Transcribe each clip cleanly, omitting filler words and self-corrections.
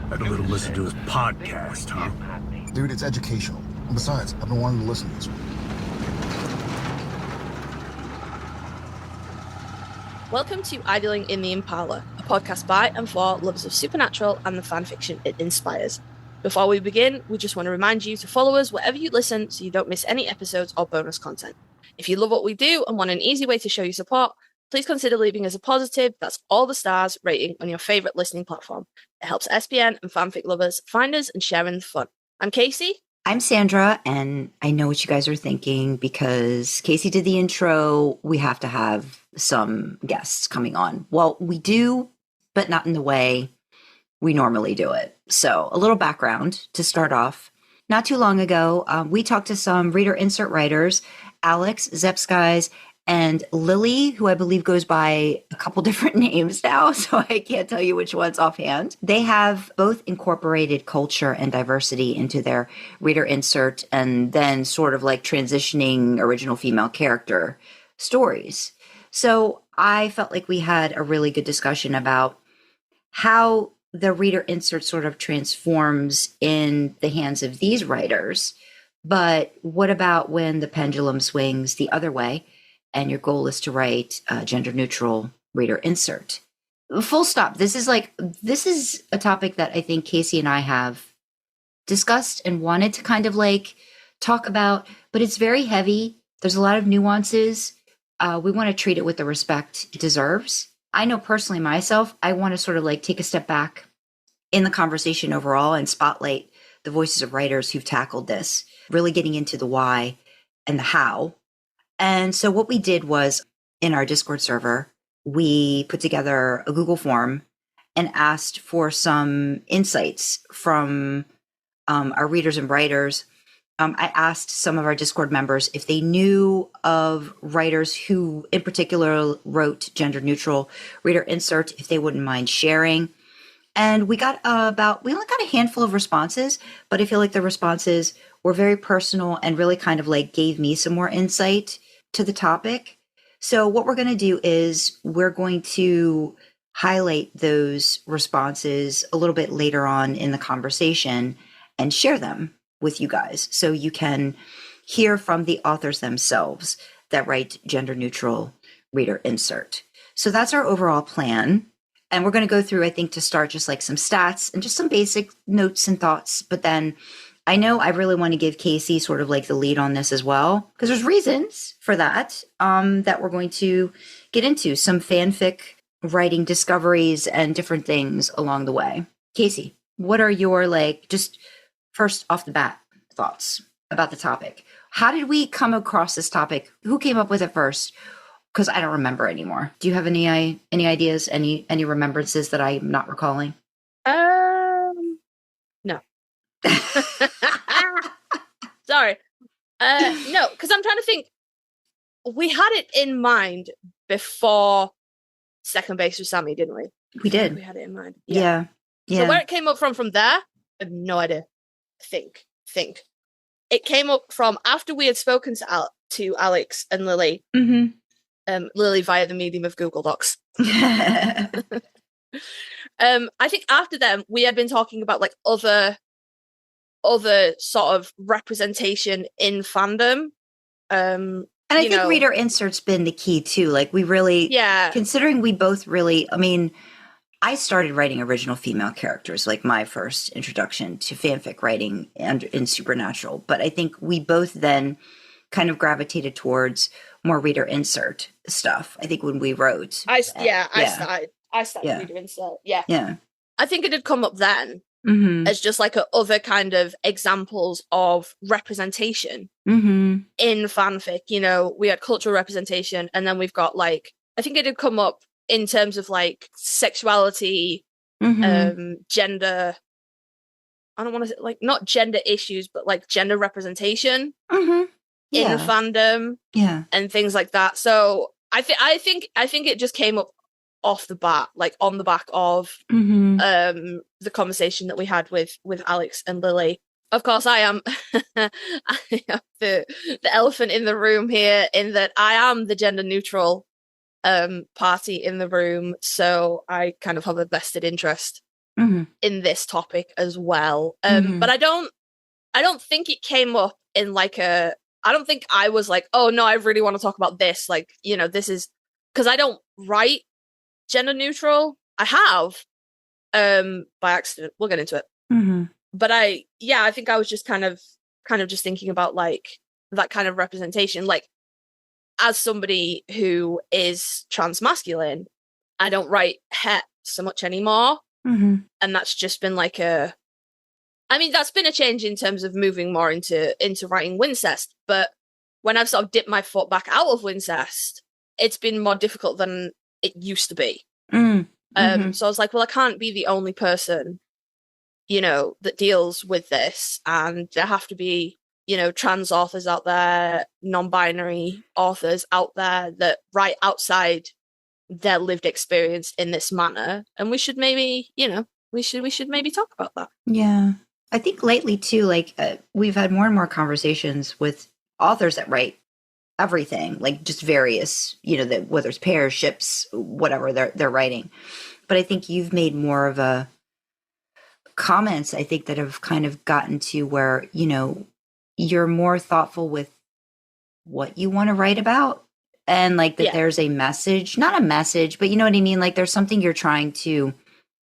Had a little listen to his podcast, huh? Dude, it's educational. And besides, I've been wanting to listen to this one. Welcome to Idling in the Impala, a podcast by and for lovers of supernatural and the fanfiction it inspires. Before we begin, we just want to remind you to follow us wherever you listen so you don't miss any episodes or bonus content. If you love what we do and want an easy way to show your support, please consider leaving us a positive, that's all the stars, rating on your favourite listening platform. It helps SPN and fanfic lovers find us and share in the fun. I'm Kasey. I'm Sandra, and I know what you guys are thinking because Kasey did the intro. We have to have some guests coming on. Well, we do, but not in the way we normally do it. So a little background to start off. Not too long ago, we talked to some reader insert writers, Alex, Zepskies, and Lily, who I believe goes by a couple different names now, so I can't tell you which ones offhand. They have both incorporated culture and diversity into their reader insert and then sort of like transitioning original female character stories. So I felt like we had a really good discussion about how the reader insert sort of transforms in the hands of these writers. But what about when the pendulum swings the other way and your goal is to write a gender neutral reader insert? Full stop. This is a topic that I think Kasey and I have discussed and wanted to kind of like talk about, but it's very heavy. There's a lot of nuances. We want to treat it with the respect it deserves. I know personally myself, I want to sort of like take a step back in the conversation overall and spotlight the voices of writers who've tackled this, really getting into the why and the how. And so what we did was in our Discord server, we put together a Google form and asked for some insights from our readers and writers. I asked some of our Discord members if they knew of writers who in particular wrote gender neutral reader insert, if they wouldn't mind sharing. And we only got a handful of responses, but I feel like the responses were very personal and really kind of like gave me some more insight to the topic. So what we're going to do is we're going to highlight those responses a little bit later on in the conversation and share them with you guys so you can hear from the authors themselves that write gender neutral reader insert. So that's our overall plan. And we're going to go through, I think, to start just like some stats and just some basic notes and thoughts. But then I know I really want to give Kasey sort of like the lead on this as well, because there's reasons for that, that we're going to get into some fanfic writing discoveries and different things along the way. Kasey, what are your like, just first off the bat thoughts about the topic? How did we come across this topic? Who came up with it first? Because I don't remember anymore. Do you have any ideas, any remembrances that I'm not recalling? No. Sorry. No, because I'm trying to think. We had it in mind before Second Base with Sammy, didn't we? We did. We had it in mind. Yeah. So where it came up from there, I have no idea. Think. It came up from after we had spoken to Alex and Lily. Mm-hmm. Lily via the medium of Google Docs. I think after them, we had been talking about like other sort of representation in fandom. And I think reader insert's been the key too. Like we really, considering we both really, I mean, I started writing original female characters, like my first introduction to fanfic writing and in Supernatural. But I think we both then kind of gravitated towards more reader insert stuff. I think when we wrote, I started reader insert. Yeah. I think it had come up then as just like other kind of examples of representation in fanfic. You know, we had cultural representation, and then we've got like, I think it had come up in terms of like sexuality, gender. I don't want to say like not gender issues, but like gender representation in fandom, and things like that. So I think it just came up off the bat, like on the back of the conversation that we had with Alex and Lily. Of course, I am I am the elephant in the room here, in that I am the gender neutral party in the room, so I kind of have a vested interest in this topic as well. But I don't think it came up in like I don't think I was like, oh no, I really want to talk about this. Like, this is because I don't write gender neutral. I have by accident. We'll get into it. But I think I was just kind of just thinking about like that kind of representation. Like, as somebody who is transmasculine, I don't write het so much anymore. And that's just been like that's been a change in terms of moving more into writing Wincest. But when I've sort of dipped my foot back out of Wincest, it's been more difficult than it used to be. So I was like, well, I can't be the only person, that deals with this. And there have to be, trans authors out there, non-binary authors out there that write outside their lived experience in this manner. And we should maybe, we should maybe talk about that. Yeah. I think lately too, like we've had more and more conversations with authors that write everything, like just various, that whether it's pairs, ships, whatever they're writing. But I think you've made more of a comments, I think, that have kind of gotten to where, you're more thoughtful with what you want to write about. And like that there's a message, not a message, but you know what I mean? Like there's something you're trying to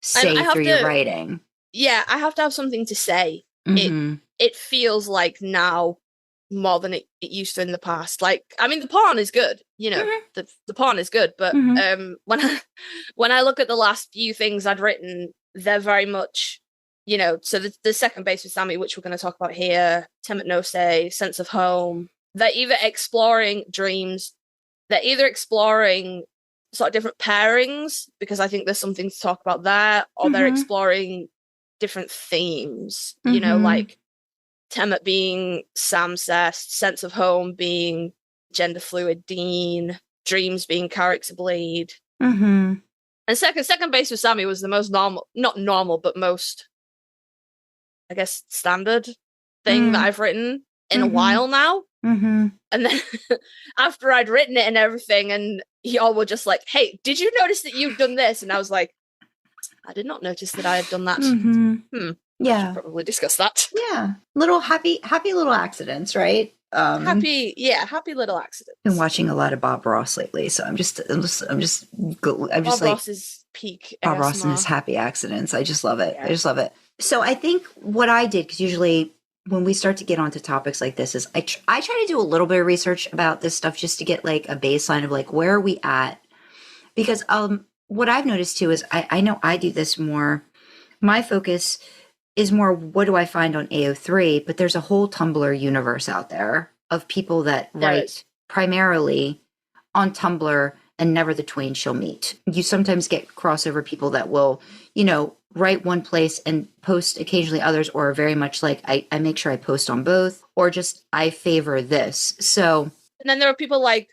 say through your writing. Yeah, I have to have something to say. It feels like now more than it used to in the past. Like, the porn is good, the porn is good. But when I look at the last few things I'd written, they're very much, so the second base with Sammy, which we're going to talk about here, Temet No Say, Sense of Home, they're either exploring dreams, they're either exploring sort of different pairings, because I think there's something to talk about there, or they're exploring different themes, like Temet being samcest, Sense of Home being gender fluid Dean, Dreams being character bleed. And second base with Sammy was the most normal, not normal, but most, I guess, standard thing that I've written in a while now. And then after I'd written it and everything, and y'all were just like, hey, did you notice that you'd done this? And I was like, I did not notice that I had done that. Yeah. We should probably discuss that. Yeah. Little happy little accidents, right? Happy little accidents. Been watching a lot of Bob Ross lately, so I'm just Bob like Ross's peak Bob ASMR. Ross and his happy accidents. I just love it. Yeah. I just love it. So I think what I did, because usually when we start to get onto topics like this, is I try to do a little bit of research about this stuff just to get like a baseline of like where are we at, because what I've noticed too is I know I do this more. My focus is more what do I find on AO3, but there's a whole Tumblr universe out there of people that write primarily on Tumblr, and never the twain shall meet. You sometimes get crossover people that will, write one place and post occasionally others, or very much like I make sure I post on both, or just I favor this. So, and then there are people like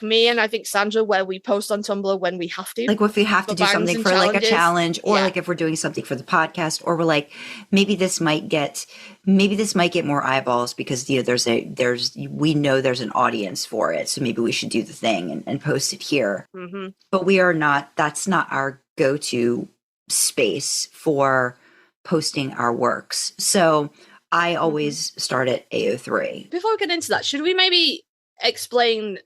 me and I think Sandra, where we post on Tumblr when we have to. Like if we have to do something for like a challenge, or like if we're doing something for the podcast, or we're like, maybe this might get more eyeballs because we know there's an audience for it. So maybe we should do the thing and post it here. But that's not our go-to space for posting our works. So I always start at AO3. Before we get into that, should we maybe explain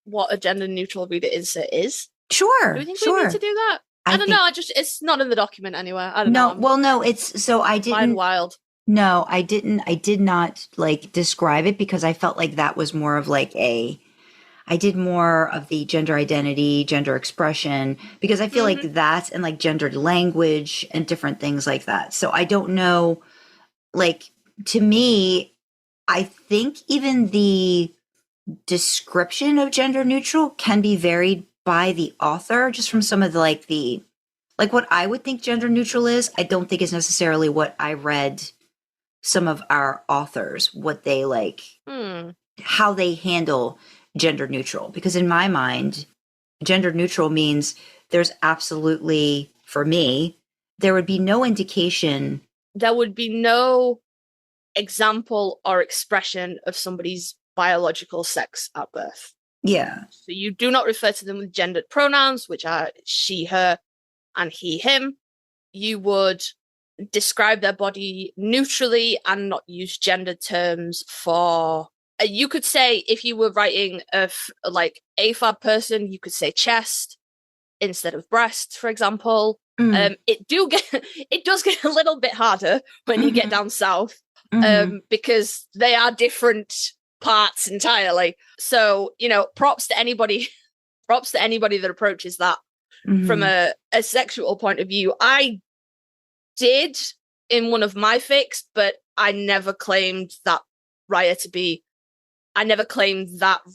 what a gender neutral reader insert is? Sure. Do we think we need to do that? I don't know. It's not in the document anywhere. I don't know. Well, no, it's so I didn't. Wild. No, I didn't. I did not like describe it because I felt like that was more of like I did more of the gender identity, gender expression, because I feel like that, and like gendered language and different things like that. So I don't know, like, to me, I think even the description of gender neutral can be varied by the author, just from some of the like what I would think gender neutral is. I don't think is necessarily what I read some of our authors, what they like, how they handle gender neutral. Because in my mind, gender neutral means there's absolutely, for me, there would be no indication. There would be no example or expression of somebody's biological sex at birth. Yeah. So you do not refer to them with gendered pronouns, which are she, her, and he, him. you would describe their body neutrally and not use gendered terms for... you could say, if you were writing like AFAB person, you could say chest instead of breast, for example. It does get a little bit harder when you get down south, because they are different parts entirely. So, props to anybody that approaches that from a sexual point of view. I did in one of my fics, but I never claimed that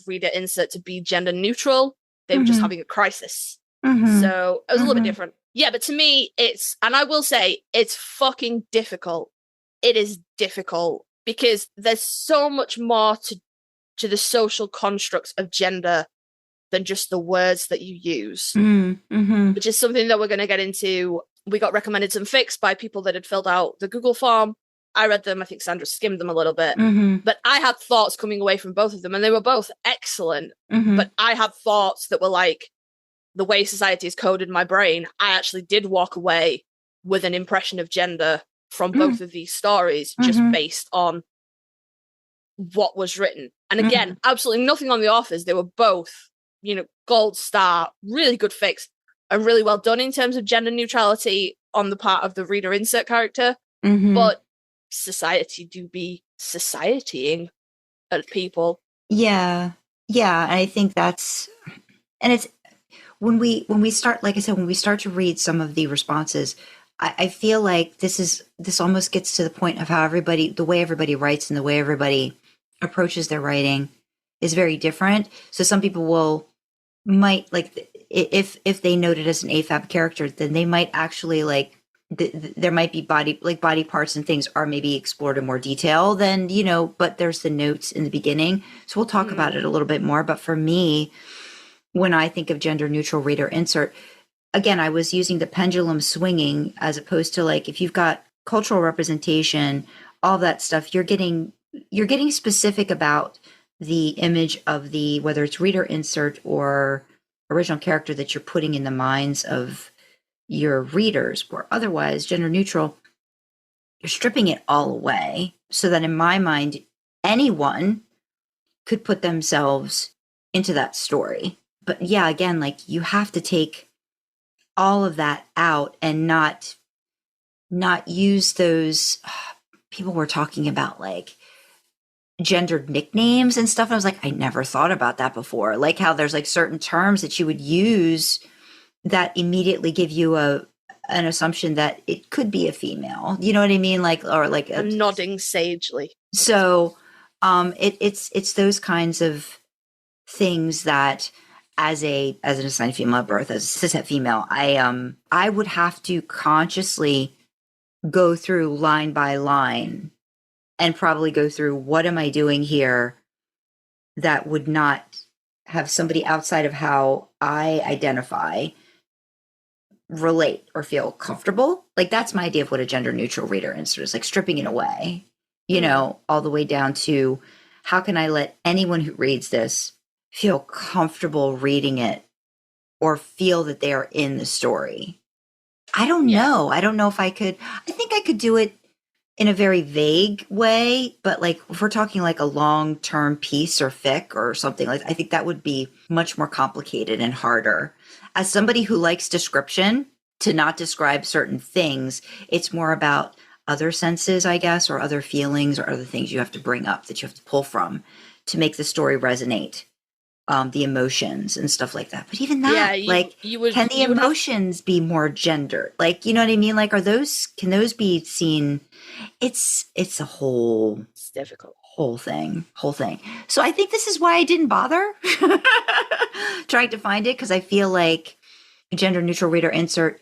reader insert to be gender neutral. They were just having a crisis. So it was a little bit different. Yeah, but to me, and I will say, it's fucking difficult. It is difficult because there's so much more to the social constructs of gender than just the words that you use, which is something that we're going to get into. We got recommended some fics by people that had filled out the Google form. I read them. I think Sandra skimmed them a little bit. But I had thoughts coming away from both of them, and they were both excellent. But I had thoughts that were like, the way society is coded in my brain, I actually did walk away with an impression of gender from both of these stories, just based on what was written. And again, absolutely nothing on the authors. They were both, gold star, really good fics, and really well done in terms of gender neutrality on the part of the reader insert character. But society do be societying at people. Yeah. And I think that's, and it's, when we start, like I said, when we start to read some of the responses, I feel like this almost gets to the point of how the way everybody writes and the way everybody approaches their writing is very different. So some people might like, if they note it as an AFAB character, then they might actually like, there might be body parts and things are maybe explored in more detail than, but there's the notes in the beginning. So we'll talk about it a little bit more. But for me, when I think of gender neutral reader insert, again, I was using the pendulum swinging as opposed to like, if you've got cultural representation, all that stuff, you're getting specific about the image of whether it's reader insert or original character that you're putting in the minds of your readers. Or otherwise, gender neutral, you're stripping it all away so that in my mind, anyone could put themselves into that story. But yeah, again, like you have to take all of that out and not use those. People were talking about like gendered nicknames and stuff. And I was like, I never thought about that before. Like how there's like certain terms that you would use that immediately give you an assumption that it could be a female. You know what I mean? Like, or like I'm nodding sagely. So, it's those kinds of things that as an assigned female at birth, as a cishet female, I would have to consciously go through line by line and probably go through what am I doing here that would not have somebody outside of how I identify relate or feel comfortable. Like that's my idea of what a gender neutral reader insert is, like stripping it away, all the way down to how can I let anyone who reads this feel comfortable reading it or feel that they are in the story. I don't know. I don't know if I could. I think I could do it in a very vague way, but like if we're talking like a long-term piece or fic or something, like I think that would be much more complicated and harder. As somebody who likes description, to not describe certain things, it's more about other senses, I guess, or other feelings or other things you have to bring up that you have to pull from to make the story resonate. The emotions and stuff like that. But even that, can the emotions be more gendered? Like, you know what I mean? Like, can those be seen? It's a whole, it's difficult. Whole thing. So I think this is why I didn't bother trying to find it, because I feel like gender neutral reader insert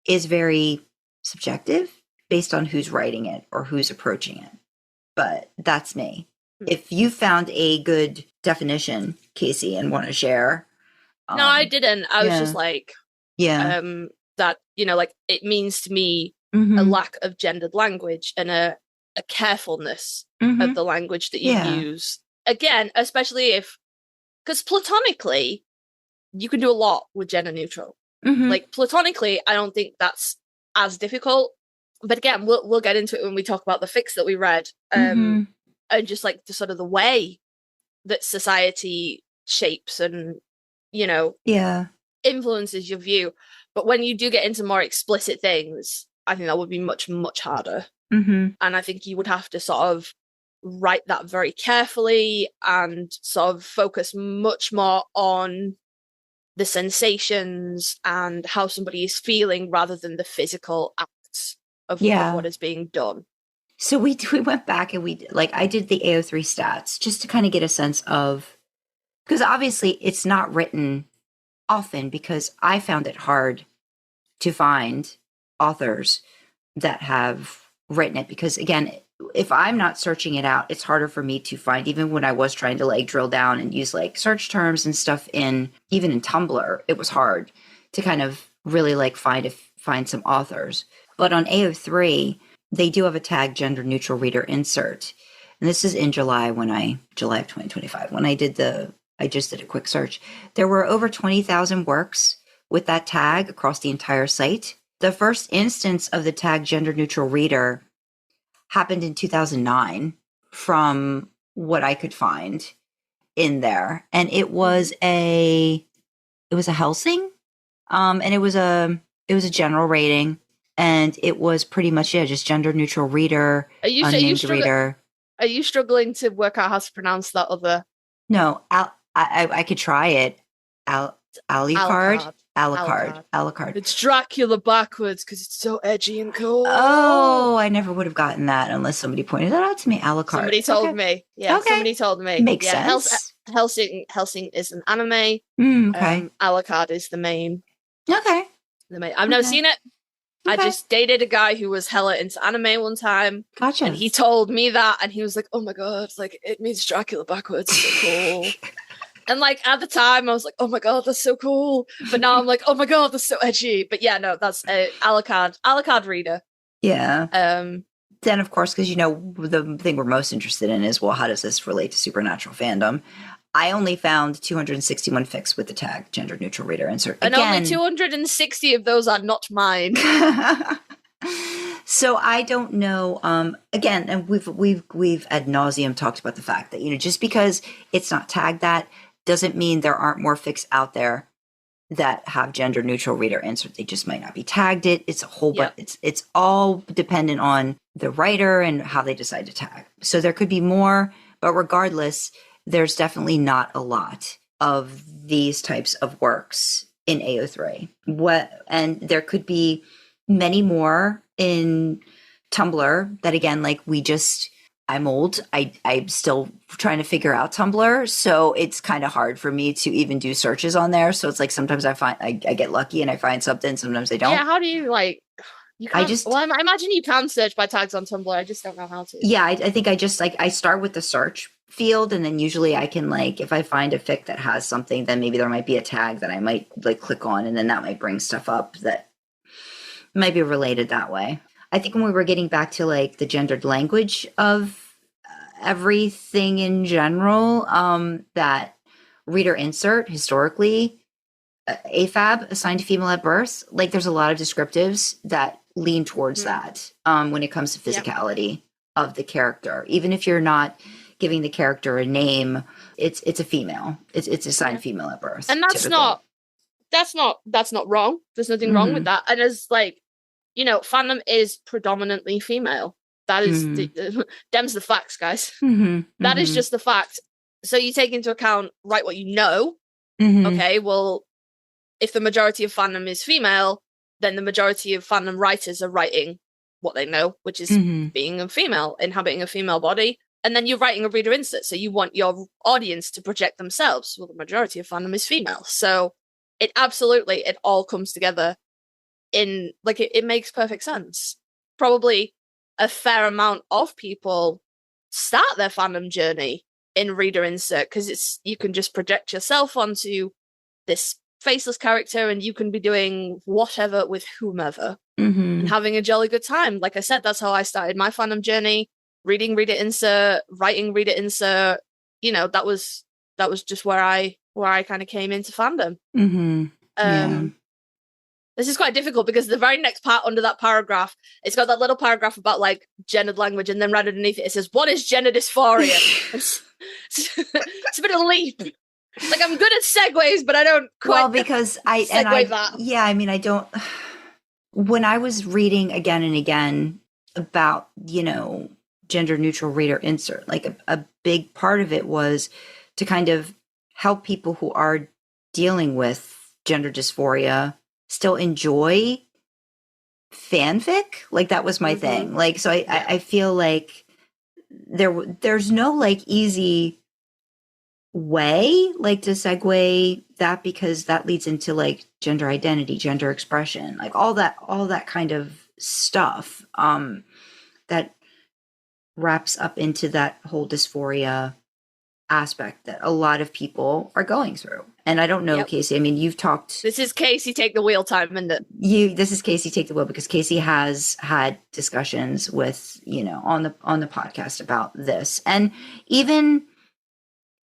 is very subjective based on who's writing it or who's approaching it. But that's me. If you found a good definition, Kasey, and want to share. No, I didn't. I was just like, that, like it means to me a lack of gendered language and a carefulness of the language that you use. Again, especially because platonically, you can do a lot with gender neutral. Like platonically, I don't think that's as difficult. But again, we'll get into it when we talk about the fics that we read, and just like the sort of the way that society shapes and, you know, influences your view. But when you do get into more explicit things, I think that would be much, much harder. And I think you would have to sort of write that very carefully and sort of focus much more on the sensations and how somebody is feeling rather than the physical acts of what is being done. So we went back and I did the AO3 stats just to kind of get a sense of, because obviously it's not written often, because I found it hard to find authors that have written it, because again, if I'm not searching it out, it's harder for me to find, even when I was trying to like drill down and use like search terms and stuff even in Tumblr, it was hard to kind of really like find some authors. But on AO3, they do have a tag gender neutral reader insert. And this is in July of 2025, when I just did a quick search. There were over 20,000 works with that tag across the entire site. The first instance of the tag gender neutral reader happened in 2009 from what I could find in there. And it was a Helsing. And it was a general rating. And it was pretty much just gender neutral reader, unnamed reader. Are you struggling to work out how to pronounce that other? No, I could try it. Alucard. It's Dracula backwards because it's so edgy and cool. Oh, I never would have gotten that unless somebody pointed that out to me. Alucard. Somebody told me. Yeah, okay. Somebody told me. Makes sense. Helsing is an anime. Okay. Alucard is the main. Okay. I've never seen it. Okay. I just dated a guy who was hella into anime one time. Gotcha. And he told me that, and he was like, "Oh my god, like it means Dracula backwards, so cool." And like at the time, I was like, "Oh my god, that's so cool." But now I'm like, "Oh my god, that's so edgy." But yeah, no, that's Alucard reader. Yeah. Then of course, because the thing we're most interested in is, well, how does this relate to supernatural fandom? I only found 261 fics with the tag gender neutral reader insert. And only 260 of those are not mine. So I don't know. Again, and we've ad nauseum talked about the fact that, just because it's not tagged that doesn't mean there aren't more fics out there that have gender neutral reader insert. They just might not be tagged it. It's a whole but it's all dependent on the writer and how they decide to tag. So there could be more, but regardless, there's definitely not a lot of these types of works in AO3. And there could be many more in Tumblr that, again, like I'm old. I'm still trying to figure out Tumblr. So it's kind of hard for me to even do searches on there. So it's like sometimes I get lucky and I find something. Sometimes I don't. Yeah, how do you like... I imagine you can search by tags on Tumblr. I just don't know how to. Yeah, I think I just I start with the search field, and then usually I can if I find a fic that has something, then maybe there might be a tag that I might click on, and then that might bring stuff up that might be related that way. I think when we were getting back to the gendered language of everything in general, that reader insert historically, AFAB, assigned to female at birth, there's a lot of descriptives that lean towards that when it comes to physicality of the character. Even if you're not giving the character a name, it's a female. It's assigned female at birth. And that's not wrong. There's nothing wrong with that. And as fandom is predominantly female. That is them's the facts, guys. That is just the fact. So you take into account, write what you know. Okay, well, if the majority of fandom is female, then the majority of fandom writers are writing what they know, which is being a female, inhabiting a female body. And then you're writing a reader insert, so you want your audience to project themselves. Well, the majority of fandom is female. So it all comes together in, it makes perfect sense. Probably a fair amount of people start their fandom journey in reader insert, because you can just project yourself onto this faceless character and you can be doing whatever with whomever and having a jolly good time. Like I said, that's how I started my fandom journey. Reading reader insert, writing reader insert, that was just where I kind of came into fandom. This is quite difficult because the very next part under that paragraph, it's got that little paragraph about like gendered language, and then right underneath it, it says, "What is gender dysphoria?" It's a bit of a leap. Like, I'm good at segues, but I don't quite. Well, because I mean, I don't. When I was reading again and again about, gender neutral reader insert, like a big part of it was to kind of help people who are dealing with gender dysphoria still enjoy fanfic. Like, that was my thing. Like, so I feel like there's no like easy way like to segue that, because that leads into like gender identity, gender expression, like all that kind of stuff that wraps up into that whole dysphoria aspect that a lot of people are going through. And I don't know, Kasey, I mean, you've talked. This is Kasey take the wheel time, isn't it? This is Kasey take the wheel, because Kasey has had discussions with, on the podcast about this. And even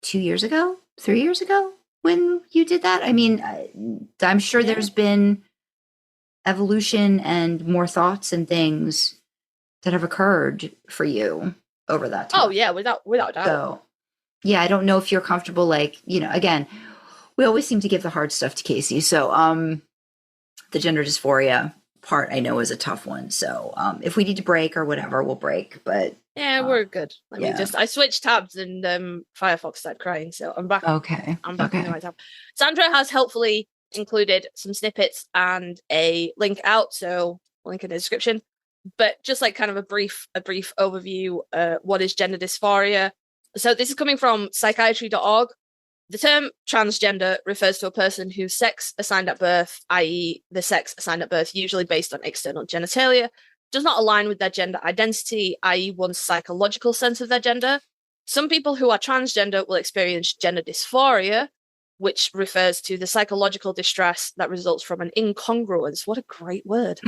2 years ago, 3 years ago, when you did that, I mean, I'm sure there's been evolution and more thoughts and things that have occurred for you over that time. Oh yeah, without doubt. So, yeah, I don't know if you're comfortable, like, again, we always seem to give the hard stuff to Kasey. So the gender dysphoria part I know is a tough one. So if we need to break or whatever, we'll break. But yeah, we're good. I switched tabs and Firefox started crying. So I'm back. Okay. I'm back in the right tab. Sandra has helpfully included some snippets and a link out. So link in the description. But just like kind of a brief overview, what is gender dysphoria? So this is coming from psychiatry.org. The term transgender refers to a person whose sex assigned at birth, i.e. the sex assigned at birth usually based on external genitalia, does not align with their gender identity, i.e. one's psychological sense of their gender. Some people who are transgender will experience gender dysphoria, which refers to the psychological distress that results from an incongruence, what a great word,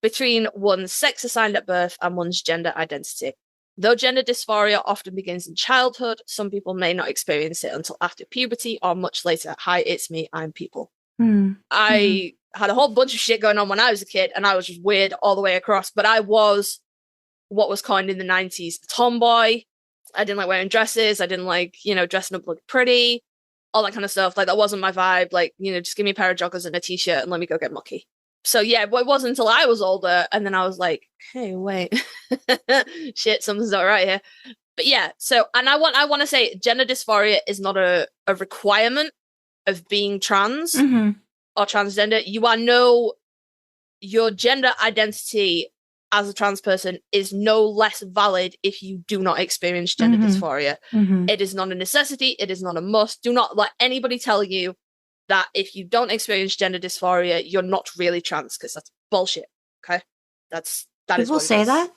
between one's sex assigned at birth and one's gender identity. Though gender dysphoria often begins in childhood, some people may not experience it until after puberty or much later. Hi, it's me, I'm people. I had a whole bunch of shit going on when I was a kid, and I was just weird all the way across, but I was what was coined in the 90s, tomboy. I didn't like wearing dresses. I didn't like, dressing up look pretty, all that kind of stuff. Like, that wasn't my vibe. Like, just give me a pair of joggers and a t-shirt and let me go get mucky. So yeah, it wasn't until I was older, and then I was like, hey, wait, shit, something's not right here. But yeah, so, and I want to say gender dysphoria is not a requirement of being trans or transgender. Your gender identity as a trans person is no less valid if you do not experience gender dysphoria. It is not a necessity. It is not a must. Do not let anybody tell you that if you don't experience gender dysphoria, you're not really trans, because that's bullshit. Okay, that people is what say that.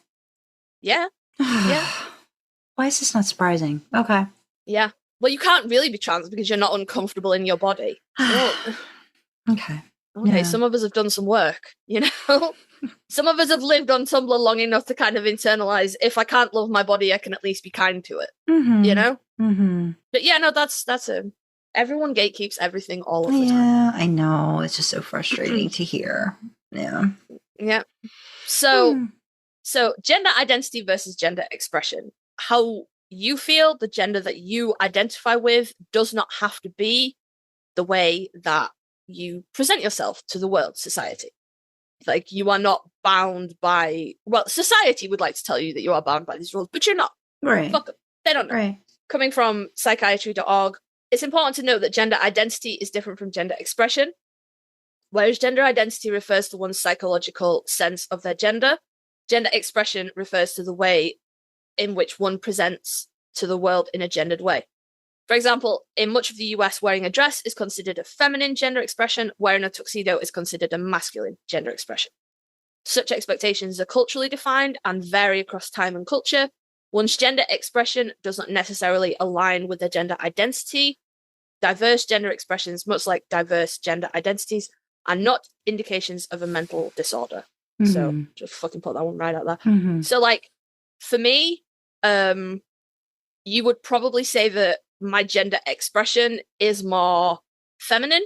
Yeah, yeah. Why is this not surprising? Okay. Yeah. Well, you can't really be trans because you're not uncomfortable in your body. Okay. Yeah. Some of us have done some work, Some of us have lived on Tumblr long enough to kind of internalize, if I can't love my body, I can at least be kind to it. But yeah, no, that's everyone gatekeeps everything all of the time. Yeah, I know. It's just so frustrating to hear. Yeah. Yeah. So gender identity versus gender expression. How you feel, the gender that you identify with, does not have to be the way that you present yourself to the world, society. Like, you are not bound by, well, society would like to tell you that you are bound by these rules, but you're not. Right. Fuck them. They don't know. Right. Coming from psychiatry.org, it's important to note that gender identity is different from gender expression. Whereas gender identity refers to one's psychological sense of their gender, gender expression refers to the way in which one presents to the world in a gendered way. For example, in much of the US, wearing a dress is considered a feminine gender expression, wearing a tuxedo is considered a masculine gender expression. Such expectations are culturally defined and vary across time and culture. One's gender expression does not necessarily align with their gender identity. Diverse gender expressions, much like diverse gender identities, are not indications of a mental disorder. So just fucking put that one right out there. So, like, for me, you would probably say that my gender expression is more feminine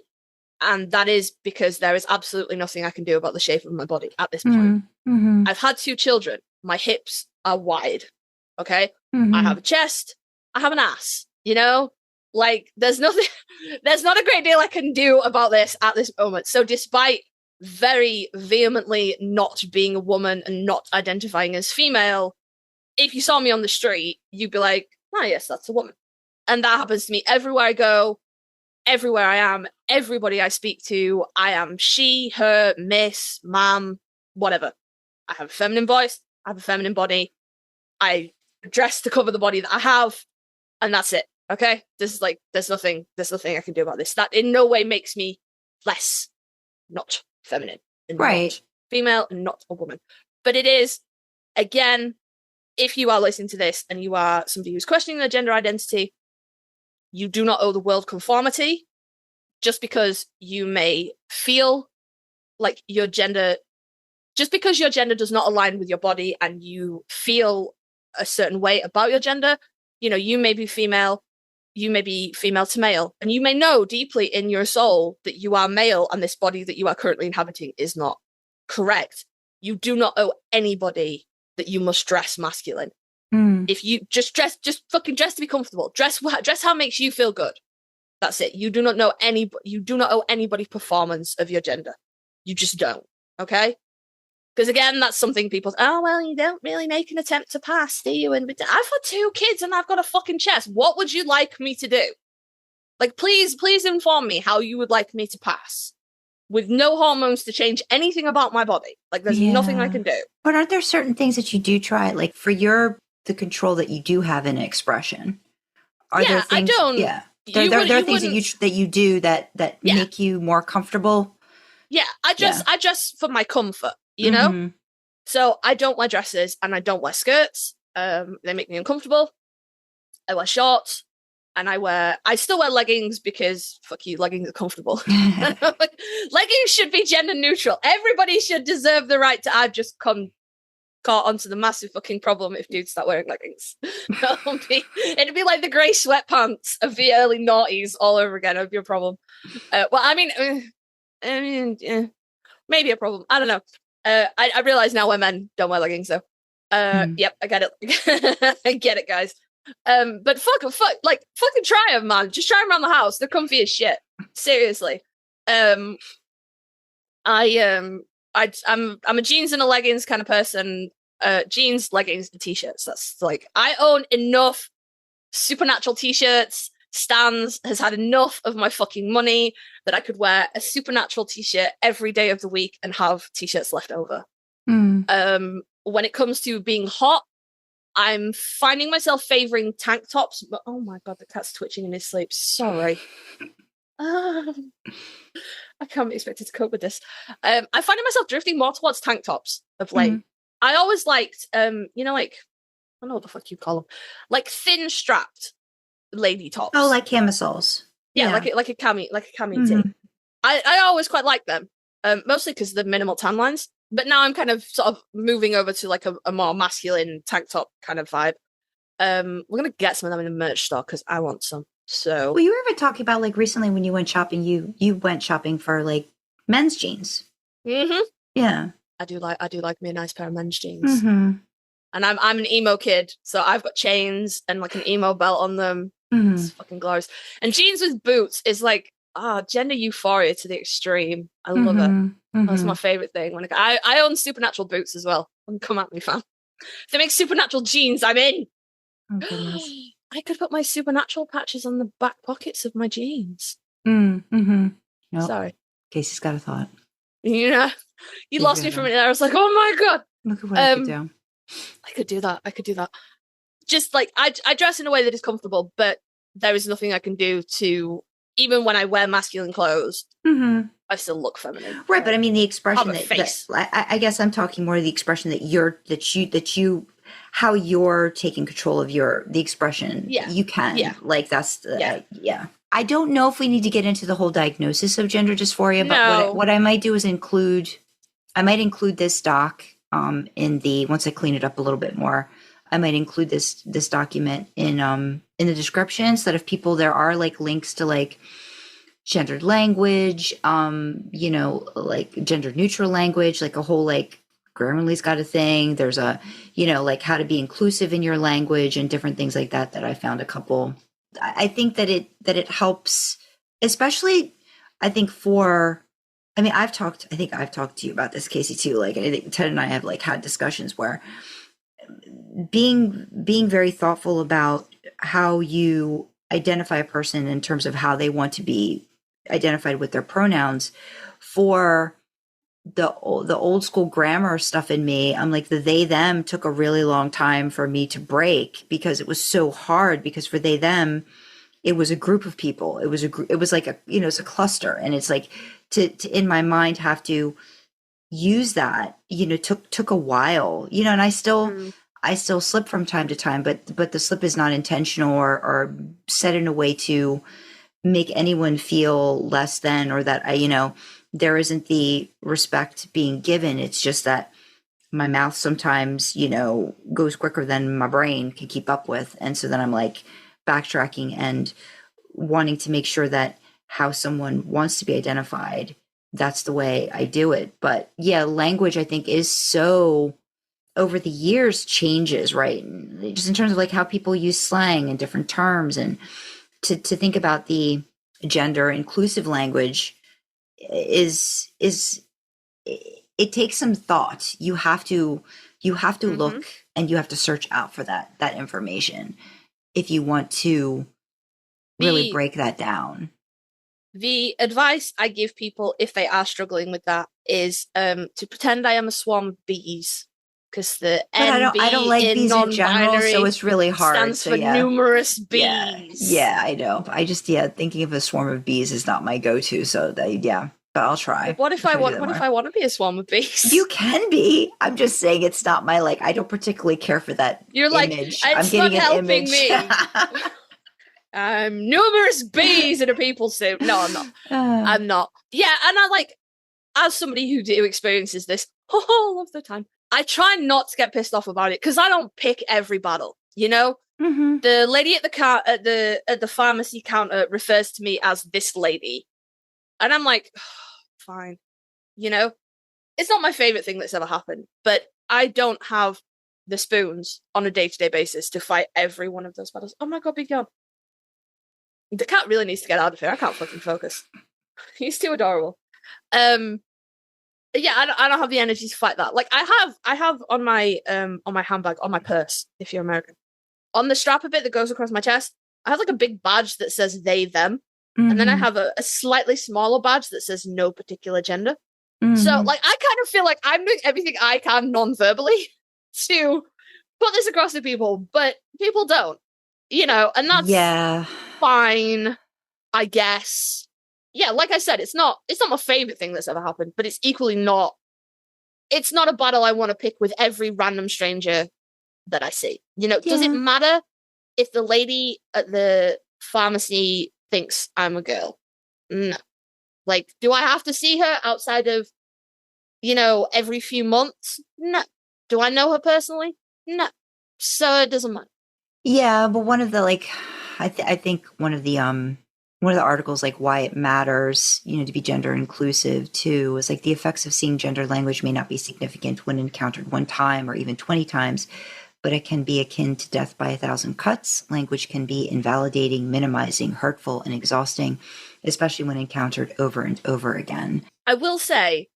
And that is because there is absolutely nothing I can do about the shape of my body at this point. Mm-hmm. I've had 2 children. My hips are wide. Okay? Mm-hmm. I have a chest. I have an ass. You know? Like, there's not a great deal I can do about this at this moment. So despite very vehemently not being a woman and not identifying as female, if you saw me on the street, you'd be like, oh, yes, that's a woman. And that happens to me everywhere I go, everywhere I am, everybody I speak to. I am she, her, miss, ma'am, whatever. I have a feminine voice. I have a feminine body. I dress to cover the body that I have, and that's it. Okay? There's nothing I can do about this. That in no way makes me less not feminine and not female and not a woman. But it is, again, if you are listening to this and you are somebody who's questioning their gender identity, you do not owe the world conformity. Just because you may feel like your gender, just because your gender does not align with your body and you feel a certain way about your gender, you know, you may be female to male, and you may know deeply in your soul that you are male and this body that you are currently inhabiting is not correct. You do not owe anybody that you must dress masculine. If you just fucking dress to be comfortable. Dress how it makes you feel good. That's it. You do not owe anybody performance of your gender. You just don't. Okay? Because again, that's something people say, oh, well, you don't really make an attempt to pass, do you? And I've had 2 kids and I've got a fucking chest. What would you like me to do? Like, please inform me how you would like me to pass. With no hormones to change anything about my body. Like, there's nothing I can do. But aren't there certain things that you do try, like for the control that you do have in expression? Are there things, I don't. Yeah. There are things that you do that make you more comfortable. Yeah, I dress for my comfort, you know? So I don't wear dresses and I don't wear skirts. They make me uncomfortable. I wear shorts and I still wear leggings because fuck you, leggings are comfortable. Leggings should be gender neutral. Everybody should deserve the right to. I've just caught onto the massive fucking problem if dudes start wearing leggings. It'd be like the grey sweatpants of the early noughties all over again. It would be a problem. Maybe a problem. I don't know. I realize now why men don't wear leggings though. Yep, I get it. I get it, guys. But fucking try them, man. Just try them around the house. They're comfy as shit. Seriously. I'm a jeans and a leggings kind of person. Jeans, leggings, and t-shirts. That's like, I own enough Supernatural t-shirts. Stans has had enough of my fucking money that I could wear a Supernatural t-shirt every day of the week and have t-shirts left over. When it comes to being hot, I'm finding myself favoring tank tops. But oh my god, the cat's twitching in his sleep. Sorry. I can't be expected to cope with this. I'm finding myself drifting more towards tank tops of late. I always liked, like, I don't know what the fuck you call them, like thin strapped lady tops. Oh, like camisoles. Yeah. like a cami tee. I always quite liked them, mostly because of the minimal tan lines. But now I'm kind of sort of moving over to like a more masculine tank top kind of vibe. We're gonna get some of them in the merch store because I want some. So, well, you were even talking about like recently when you went shopping, you went shopping for like men's jeans. Yeah, I do like me a nice pair of men's jeans. And I'm an emo kid, so I've got chains and like an emo belt on them. It's fucking glorious. And jeans with boots is like gender euphoria to the extreme. I love it. That's my favorite thing. When I own Supernatural boots as well. Come at me, fam. If they make Supernatural jeans, I'm in. Oh, goodness. I could put my Supernatural patches on the back pockets of my jeans. Nope. Sorry. Casey's got a thought. You know, you lost me for a minute. I was like, oh my god. Look at what I could do. I could do that. Just like I dress in a way that is comfortable, but there is nothing I can do to, even when I wear masculine clothes, I still look feminine. Right, but I mean the expression that I guess I'm talking more of the expression that you how you're taking control of the expression. Yeah. You can. Yeah. Like that's yeah. I don't know if we need to get into the whole diagnosis of gender dysphoria, but what I might do is include this doc in the, once I clean it up a little bit more, I might include this document in the description so that if people, there are like links to like gendered language, like gender neutral language, like a whole, like Grammarly's got a thing. There's a, like how to be inclusive in your language and different things like that I found a couple. I think that it helps, especially I think I've talked to you about this, Kasey, too. Like, I think Ted and I have like had discussions where being very thoughtful about how you identify a person in terms of how they want to be identified with their pronouns. For the old school grammar stuff in me, I'm like, the they them took a really long time for me to break, because it was so hard, because for they them it was a group of people, it was like a, it's a cluster, and it's like to in my mind have to use that, took a while, and I still slip from time to time, but the slip is not intentional or set in a way to make anyone feel less than, or that there isn't the respect being given. It's just that my mouth sometimes, goes quicker than my brain can keep up with. And so then I'm like backtracking and wanting to make sure that how someone wants to be identified, that's the way I do it. But yeah, language, I think, is so over the years changes, right? Just in terms of like how people use slang and different terms, and to think about the gender inclusive language is it takes some thought. You have to look, and you have to search out for that information if you want to really break that down. The advice I give people if they are struggling with that is to pretend I am a swarm of bees, because the NB I don't like in bees in general, so it's really hard. Stands for numerous bees. Yeah, I know. I just thinking of a swarm of bees is not my go-to. So but I'll try. What if I want to be a swarm of bees? You can be. I'm just saying it's not my I don't particularly care for that. You're image. Like, it's not helping me. I'm numerous bees in a people suit. No, I'm not. I'm not. Yeah, and I as somebody who experiences this all of the time, I try not to get pissed off about it, because I don't pick every battle. Mm-hmm. The lady at the pharmacy counter refers to me as this lady, and I'm like, fine. It's not my favorite thing that's ever happened, but I don't have the spoons on a day-to-day basis to fight every one of those battles. Oh my god, be gone. The cat really needs to get out of here. I can't fucking focus. He's too adorable. Yeah, I don't have the energy to fight that. Like I have on my handbag, on my purse, if you're American, on the strap a bit that goes across my chest, I have like a big badge that says they them, and then I have a slightly smaller badge that says no particular gender. So I kind of feel like I'm doing everything I can non-verbally to put this across to people, but people don't, and that's fine, I guess. Yeah, like I said, it's not my favorite thing that's ever happened, but it's equally not. It's not a battle I want to pick with every random stranger that I see. Does it matter if the lady at the pharmacy thinks I'm a girl? No. Like, do I have to see her outside of, every few months? No. Do I know her personally? No. So it doesn't matter. Yeah, but one of the I think one of the articles, like why it matters, to be gender inclusive too, is like the effects of seeing gender language may not be significant when encountered one time or even 20 times, but it can be akin to death by 1,000 cuts. Language can be invalidating, minimizing, hurtful, and exhausting, especially when encountered over and over again. I will say,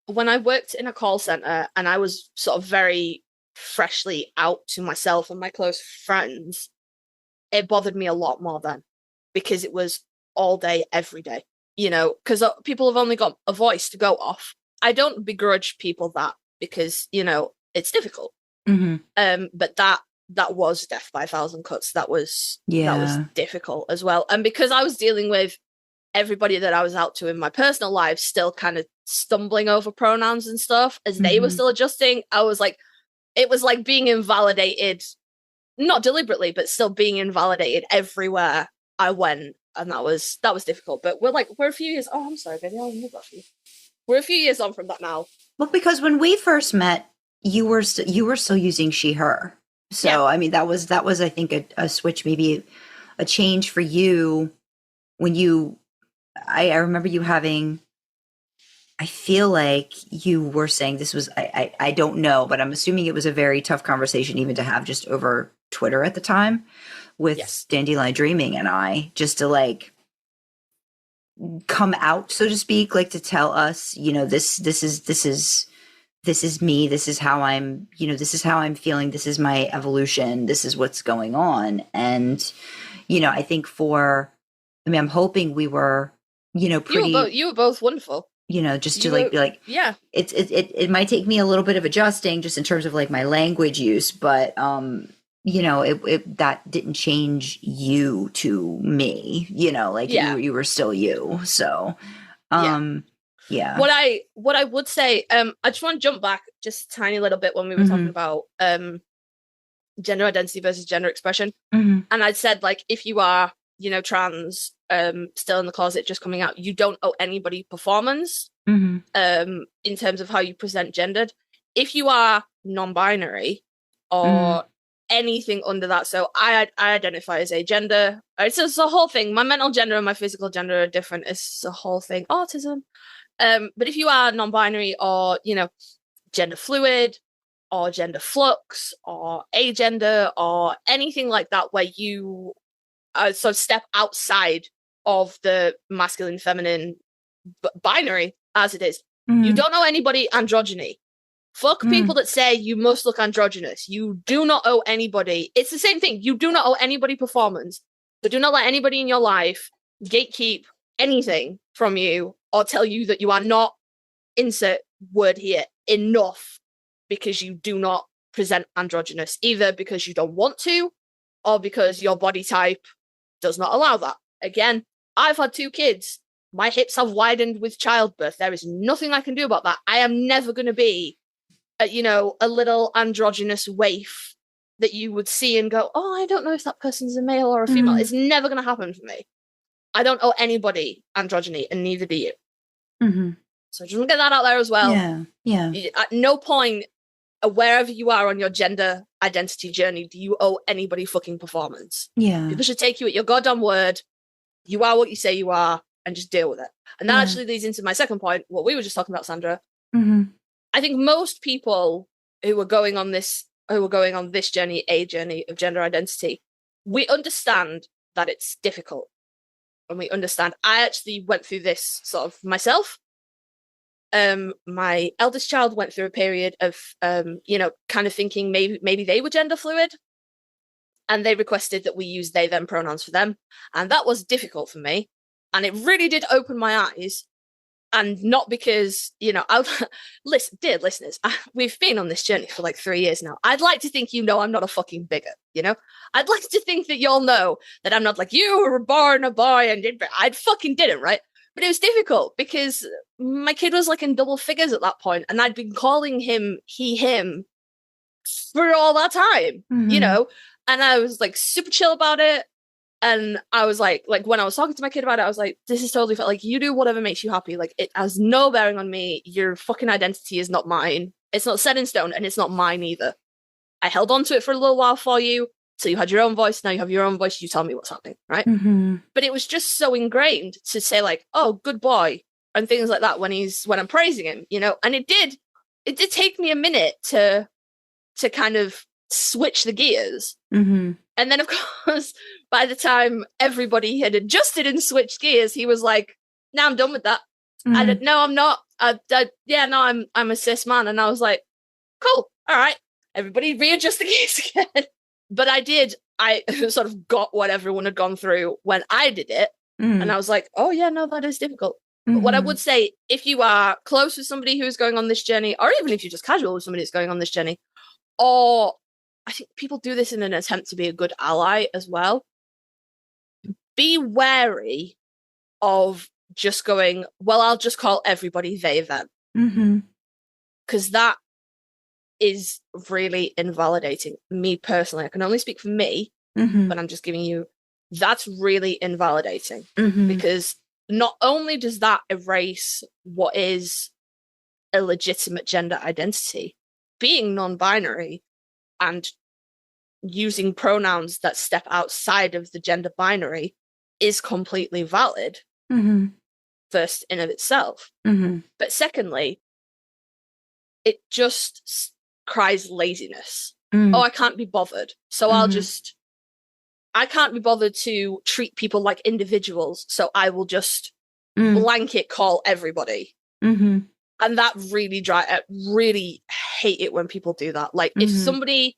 when I worked in a call center and I was sort of very freshly out to myself and my close friends, it bothered me a lot more then, because it was all day, every day, because people have only got a voice to go off. I don't begrudge people that, because, it's difficult. But that was death by 1,000 cuts. That was difficult as well. And because I was dealing with everybody that I was out to in my personal life still kind of stumbling over pronouns and stuff as they were still adjusting, I was like, it was like being invalidated, not deliberately, but still being invalidated everywhere I went, and that was difficult. But we're a few years. Oh, I'm sorry, baby. I'll move that for you. We're a few years on from that now. Well, because when we first met, you were still using she her. So yeah. I mean, that was I think a switch, maybe a change for you when you I remember you having, I feel like you were saying this was, I don't know, but I'm assuming it was a very tough conversation even to have just over Twitter at the time with Dandelion Dreaming and I, just to like come out, so to speak, like to tell us, you know, this is me, this is how I'm, you know, this is how I'm feeling, this is my evolution, this is what's going on. And, you know, I think I'm hoping we were, you know, pretty, you were both wonderful, you know, just to like be like, yeah, it might take me a little bit of adjusting just in terms of like my language use, but you know, it that didn't change you to me, you know, like you were still you. So yeah. What I would say, I just want to jump back just a tiny little bit when we were talking about gender identity versus gender expression. And I'd said, like, if you are, you know, trans, still in the closet, just coming out, you don't owe anybody performance in terms of how you present gendered. If you are non-binary or anything under that, so I identify as agender. It's a whole thing. My mental gender and my physical gender are different. It's a whole thing. Autism. But if you are non-binary or, you know, gender fluid or gender flux or agender or anything like that, where you sort of step outside of the masculine, feminine binary as it is, you don't owe anybody androgyny. Fuck people that say you must look androgynous. You do not owe anybody. It's the same thing. You do not owe anybody performance. So do not let anybody in your life gatekeep anything from you or tell you that you are not, insert word here, enough because you do not present androgynous, either because you don't want to or because your body type does not allow that. Again, I've had 2 kids. My hips have widened with childbirth. There is nothing I can do about that. I am never going to be you know, a little androgynous waif that you would see and go, oh, I don't know if that person's a male or a female. It's never going to happen for me. I don't owe anybody androgyny, and neither do you. So just want to get that out there as well. Yeah. At no point, wherever you are on your gender identity journey, do you owe anybody fucking performance. Yeah. People should take you at your goddamn word. You are what you say you are, and just deal with it. And that actually leads into my second point, what we were just talking about, Sandra. I think most people who are going on this journey, a journey of gender identity, we understand that it's difficult. And we understand. I actually went through this sort of myself. My eldest child went through a period of, you know, kind of thinking maybe they were gender fluid. And they requested that we use they, them pronouns for them. And that was difficult for me. And it really did open my eyes. And not because, you know, listen, dear listeners, we've been on this journey for like 3 years now. I'd like to think, you know, I'm not a fucking bigot, you know? I'd like to think that y'all know that I'm not like, you were born a boy and I fucking didn't, right? But it was difficult because my kid was like in double figures at that point, and I'd been calling him he, him for all that time, you know? And I was like super chill about it. And I was like when I was talking to my kid about it, I was like, this is totally like, you do whatever makes you happy. Like, it has no bearing on me. Your fucking identity is not mine. It's not set in stone, and it's not mine either. I held on to it for a little while for you. So you had your own voice. Now you have your own voice. You tell me what's happening, right? But it was just so ingrained to say like, oh, good boy, and things like that when I'm praising him, you know. And it did take me a minute to kind of switch the gears. And then, of course, by the time everybody had adjusted and switched gears, he was like, "No, I'm done with that. No, I'm not. I'm a cis man." And I was like, "Cool, all right, everybody readjust the gears again." But I sort of got what everyone had gone through when I did it, and I was like, "Oh yeah, no, that is difficult." But what I would say, if you are close with somebody who's going on this journey, or even if you're just casual with somebody who's going on this journey, or I think people do this in an attempt to be a good ally as well. Be wary of just going, well, I'll just call everybody they, them. Because that is really invalidating. Me personally, I can only speak for me, but I'm just giving you, that's really invalidating. Because not only does that erase what is a legitimate gender identity, being non-binary and using pronouns that step outside of the gender binary is completely valid. first in of itself. But secondly, it just cries laziness. Oh, I can't be bothered. So I can't be bothered to treat people like individuals. So I will just blanket call everybody. And that I really hate it when people do that. Like if somebody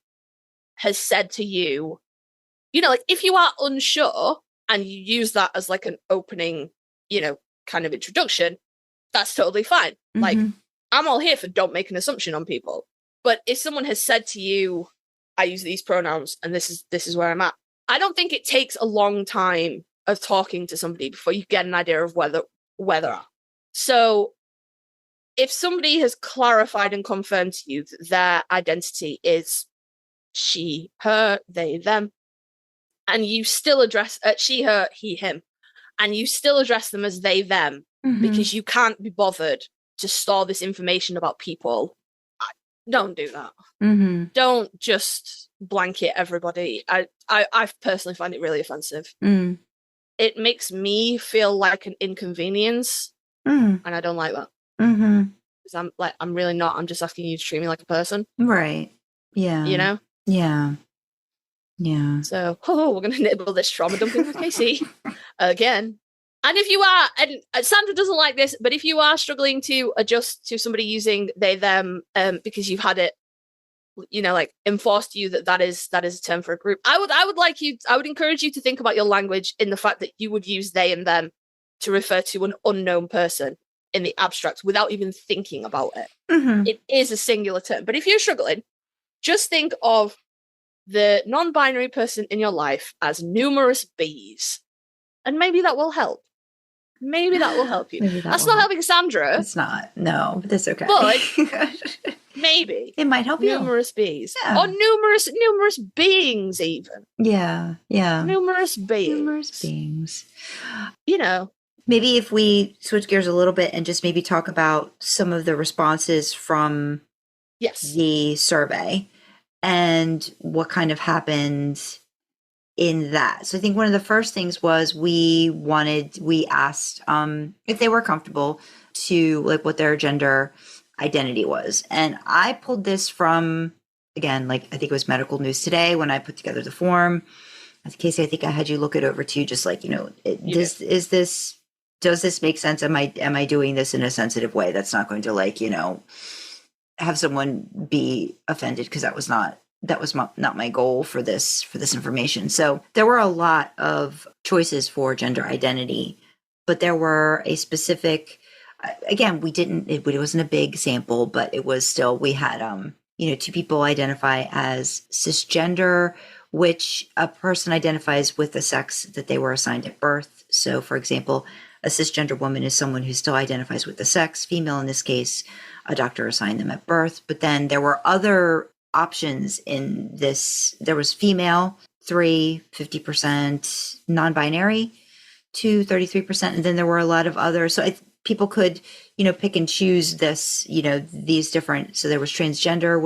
has said to you, like if you are unsure and you use that as like an opening, kind of introduction, that's totally fine. Like I'm all here for don't make an assumption on people. But if someone has said to you, I use these pronouns and this is where I'm at, I don't think it takes a long time of talking to somebody before you get an idea of where they're at. So if somebody has clarified and confirmed to you that their identity is she, her, they, them, and you still address she, her, he, him, and you still address them as they, them, because you can't be bothered to store this information about people, don't do that. Don't just blanket everybody. I personally find it really offensive. It makes me feel like an inconvenience, and I don't like that. Because I'm really not. I'm just asking you to treat me like a person. Right. Yeah. Yeah. Yeah. So, we're going to nibble this trauma dumping with Kasey again. And if you are, and Sandra doesn't like this, but if you are struggling to adjust to somebody using they, them, because you've had it, like enforced to you that is a term for a group, I would encourage you to think about your language in the fact that you would use they and them to refer to an unknown person in the abstract without even thinking about it. It is a singular term. But if you're struggling, just think of the non-binary person in your life as numerous bees. And maybe that will help. Maybe that will help you. That's not helping Sandra. It's not. No, but that's okay. But maybe. It might help you. Numerous bees. Yeah. Or numerous beings even. Yeah. Yeah. Numerous beings. Numerous beings. Maybe if we switch gears a little bit and just maybe talk about some of the responses from the survey and what kind of happened in that. So I think one of the first things was we asked if they were comfortable to like what their gender identity was. And I pulled this from, again, like I think it was Medical News Today when I put together the form. Kasey, I think I had you look it over too, just like, does this make sense? Am I doing this in a sensitive way that's not going to like, have someone be offended? Because that was not my goal for this information. So there were a lot of choices for gender identity, but there were a specific, again, it wasn't a big sample, but it was still, we had, 2 people identify as cisgender, which a person identifies with the sex that they were assigned at birth. So for example, a cisgender woman is someone who still identifies with the sex, female in this case, a doctor assigned them at birth. But then there were other options in this. There was female, 50%, non-binary, 33%. And then there were a lot of others. So people could, pick and choose this, these different. So there was transgender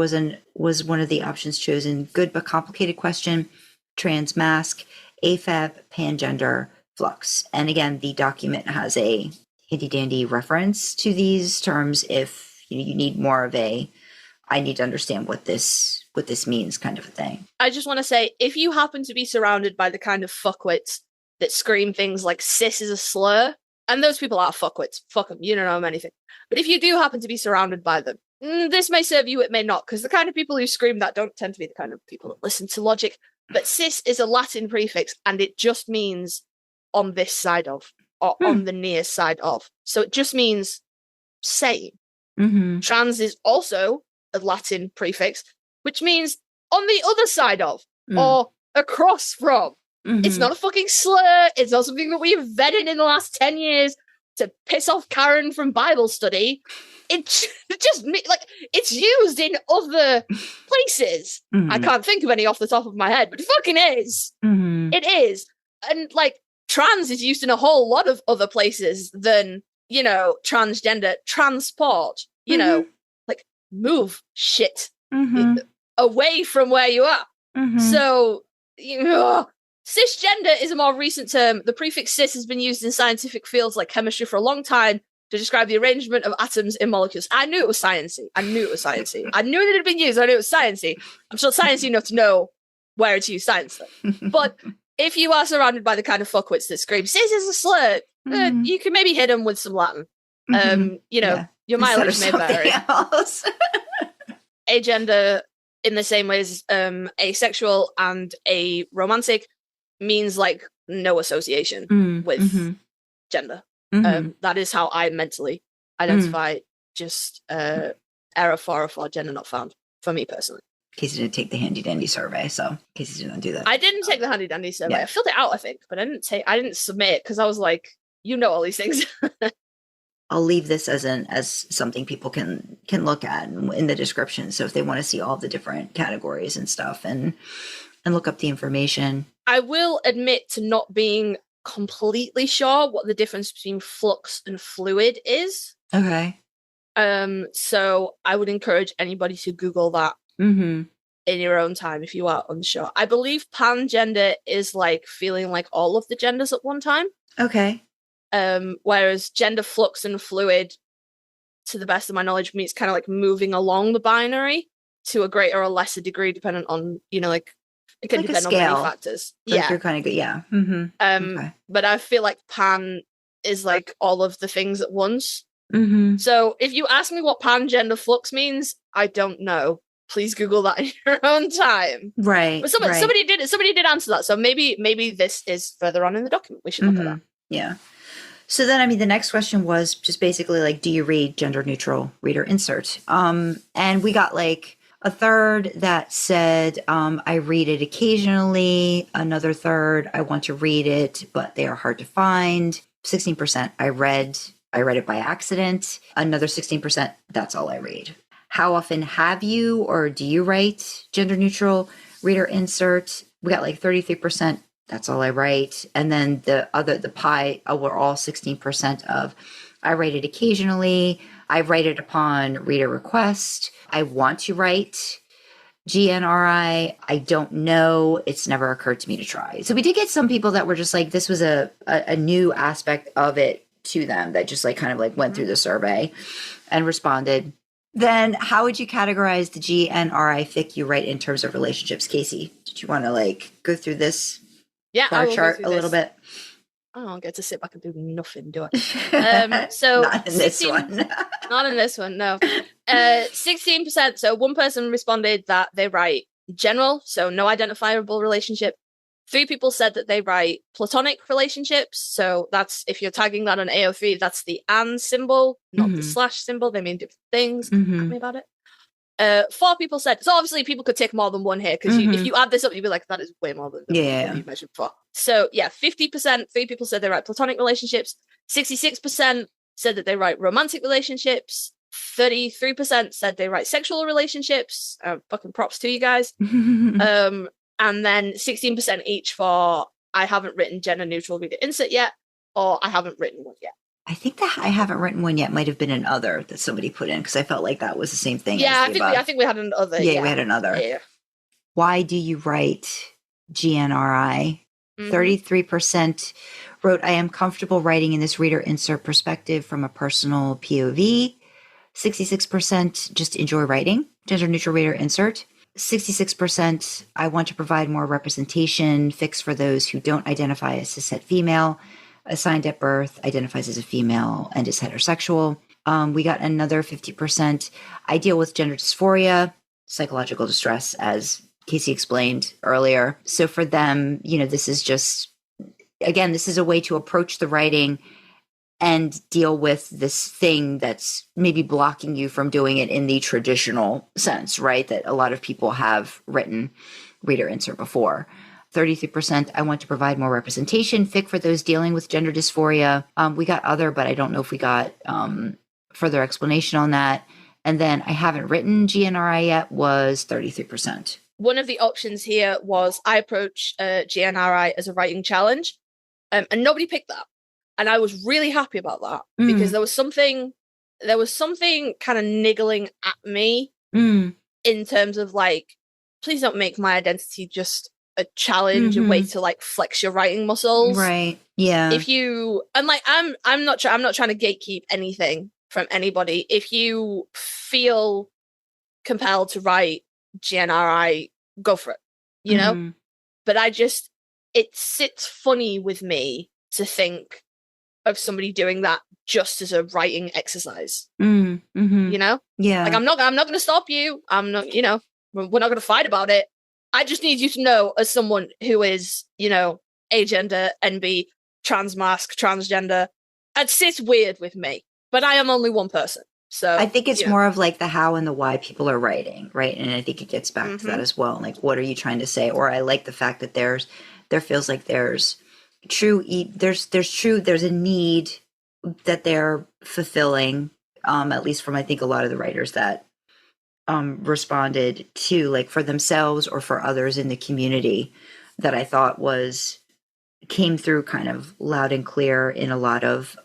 was one of the options chosen. Good but complicated question, trans mask, AFAB, pangender, flux. And again, the document has a handy dandy reference to these terms if you need more of I need to understand what this means kind of a thing. I just want to say, if you happen to be surrounded by the kind of fuckwits that scream things like cis is a slur, and those people are fuckwits, fuck them, you don't know them anything. But if you do happen to be surrounded by them, this may serve you, it may not, because the kind of people who scream that don't tend to be the kind of people that listen to logic. But cis is a Latin prefix, and it just means on this side of, or on the near side of. So it just means same. Trans is also a Latin prefix, which means on the other side of, or across from. It's not a fucking slur. It's not something that we've vetted in the last 10 years to piss off Karen from Bible study. It just, like, it's used in other places. I can't think of any off the top of my head, but it fucking is. It is. And, like, trans is used in a whole lot of other places than, transgender, transport, like, move shit away from where you are. So, Cisgender is a more recent term. The prefix cis has been used in scientific fields like chemistry for a long time to describe the arrangement of atoms in molecules. I knew it was sciencey. I knew that it had been used. I knew it was sciencey. I'm sure sciencey enough to know where it's used sciencely. But if you are surrounded by the kind of fuckwits that scream, cis is a slur, you can maybe hit them with some Latin. Your mileage may vary. Agender, in the same way as asexual and aromantic, means like no association with gender. That is how I mentally identify. Just error 404, gender not found, for me personally. Kasey didn't take the handy dandy survey, so Kasey did not do that. I didn't take the handy dandy survey. I filled it out, I think, but I didn't submit because I was like, you know all these things. I'll leave this as something people can look at in the description. So if they want to see all the different categories and stuff and look up the information. I will admit to not being completely sure what the difference between flux and fluid is. Okay. So I would encourage anybody to Google that in your own time if you are unsure. I believe pangender is like feeling like all of the genders at one time. Okay. Whereas gender flux and fluid, to the best of my knowledge, means kind of like moving along the binary to a greater or lesser degree, depending on, like, it can depend on many factors. Like you're kind of good, yeah. Okay. But I feel like pan is like all of the things at once. So if you ask me what pangender flux means, I don't know. Please Google that in your own time. Right. But somebody did answer that. So maybe this is further on in the document. We should look at that. Yeah. So then, the next question was just basically like, do you read gender neutral reader insert? And we got like a third that said, I read it occasionally. Another third, I want to read it, but they are hard to find. 16%, I read it by accident. Another 16%, that's all I read. How often have you or do you write gender neutral reader insert? We got like 33%. That's all I write. And then the pie were all 16% of, I write it occasionally. I write it upon reader request. I want to write GNRI. I don't know. It's never occurred to me to try. So we did get some people that were just like, this was a new aspect of it to them that just like kind of like went through the survey and responded. Then how would you categorize the GNRI fic you write in terms of relationships? Kasey, did you want to like go through this? Yeah, bar chart a little bit. I don't get to sit back and do nothing, do I? So not in this one. Not in this one, no. 16%. So one person responded that they write general, so no identifiable relationship. 3 people said that they write platonic relationships. So that's, if you're tagging that on AO3, that's the and symbol, not the slash symbol. They mean different things. Tell me about it. 4 people said, so obviously people could take more than one here, because if you add this up, you'd be like, that is way more than what you measured for. So yeah, 50%, 3 people said they write platonic relationships. 66% said that they write romantic relationships. 33% said they write sexual relationships. Fucking props to you guys. And then 16% each for, I haven't written gender neutral reader insert yet, or I haven't written one yet. I think that I haven't written one yet might have been an other that somebody put in, because I felt like that was the same thing. Yeah, I think we had an other. Yeah, we had another. Yeah. Why do you write GNRI? 33% wrote, I am comfortable writing in this reader insert perspective from a personal POV. 66% just enjoy writing, gender neutral reader insert. 66%, I want to provide more representation, fics for those who don't identify as cishet female. Assigned at birth, identifies as a female, and is heterosexual. We got another 50%. I deal with gender dysphoria, psychological distress, as Kasey explained earlier. So for them, this is just, again, this is a way to approach the writing and deal with this thing that's maybe blocking you from doing it in the traditional sense, right? That a lot of people have written reader insert before. 33%, I want to provide more representation, fic for those dealing with gender dysphoria. We got other, but I don't know if we got further explanation on that. And then I haven't written GNRI yet was 33%. One of the options here was I approach GNRI as a writing challenge, and nobody picked that. And I was really happy about that because there was something kind of niggling at me in terms of like, please don't make my identity just a challenge, a way to like flex your writing muscles. Right. Yeah. If you, and like, I'm not trying to gatekeep anything from anybody. If you feel compelled to write GNRI, go for it, you know? But it sits funny with me to think of somebody doing that just as a writing exercise. You know? Yeah. Like, I'm not going to stop you. I'm not, you know, we're not going to fight about it. I just need you to know, as someone who is, you know, agender, NB, transmasc, transgender, it sits weird with me. But I am only one person. So I think it's more of like the how and the why people are writing, right? And I think it gets back to that as well. Like, what are you trying to say? Or I like the fact that there feels like there's a need that they're fulfilling, at least from, I think, a lot of the writers that responded to, like, for themselves or for others in the community, that I thought came through kind of loud and clear in a lot of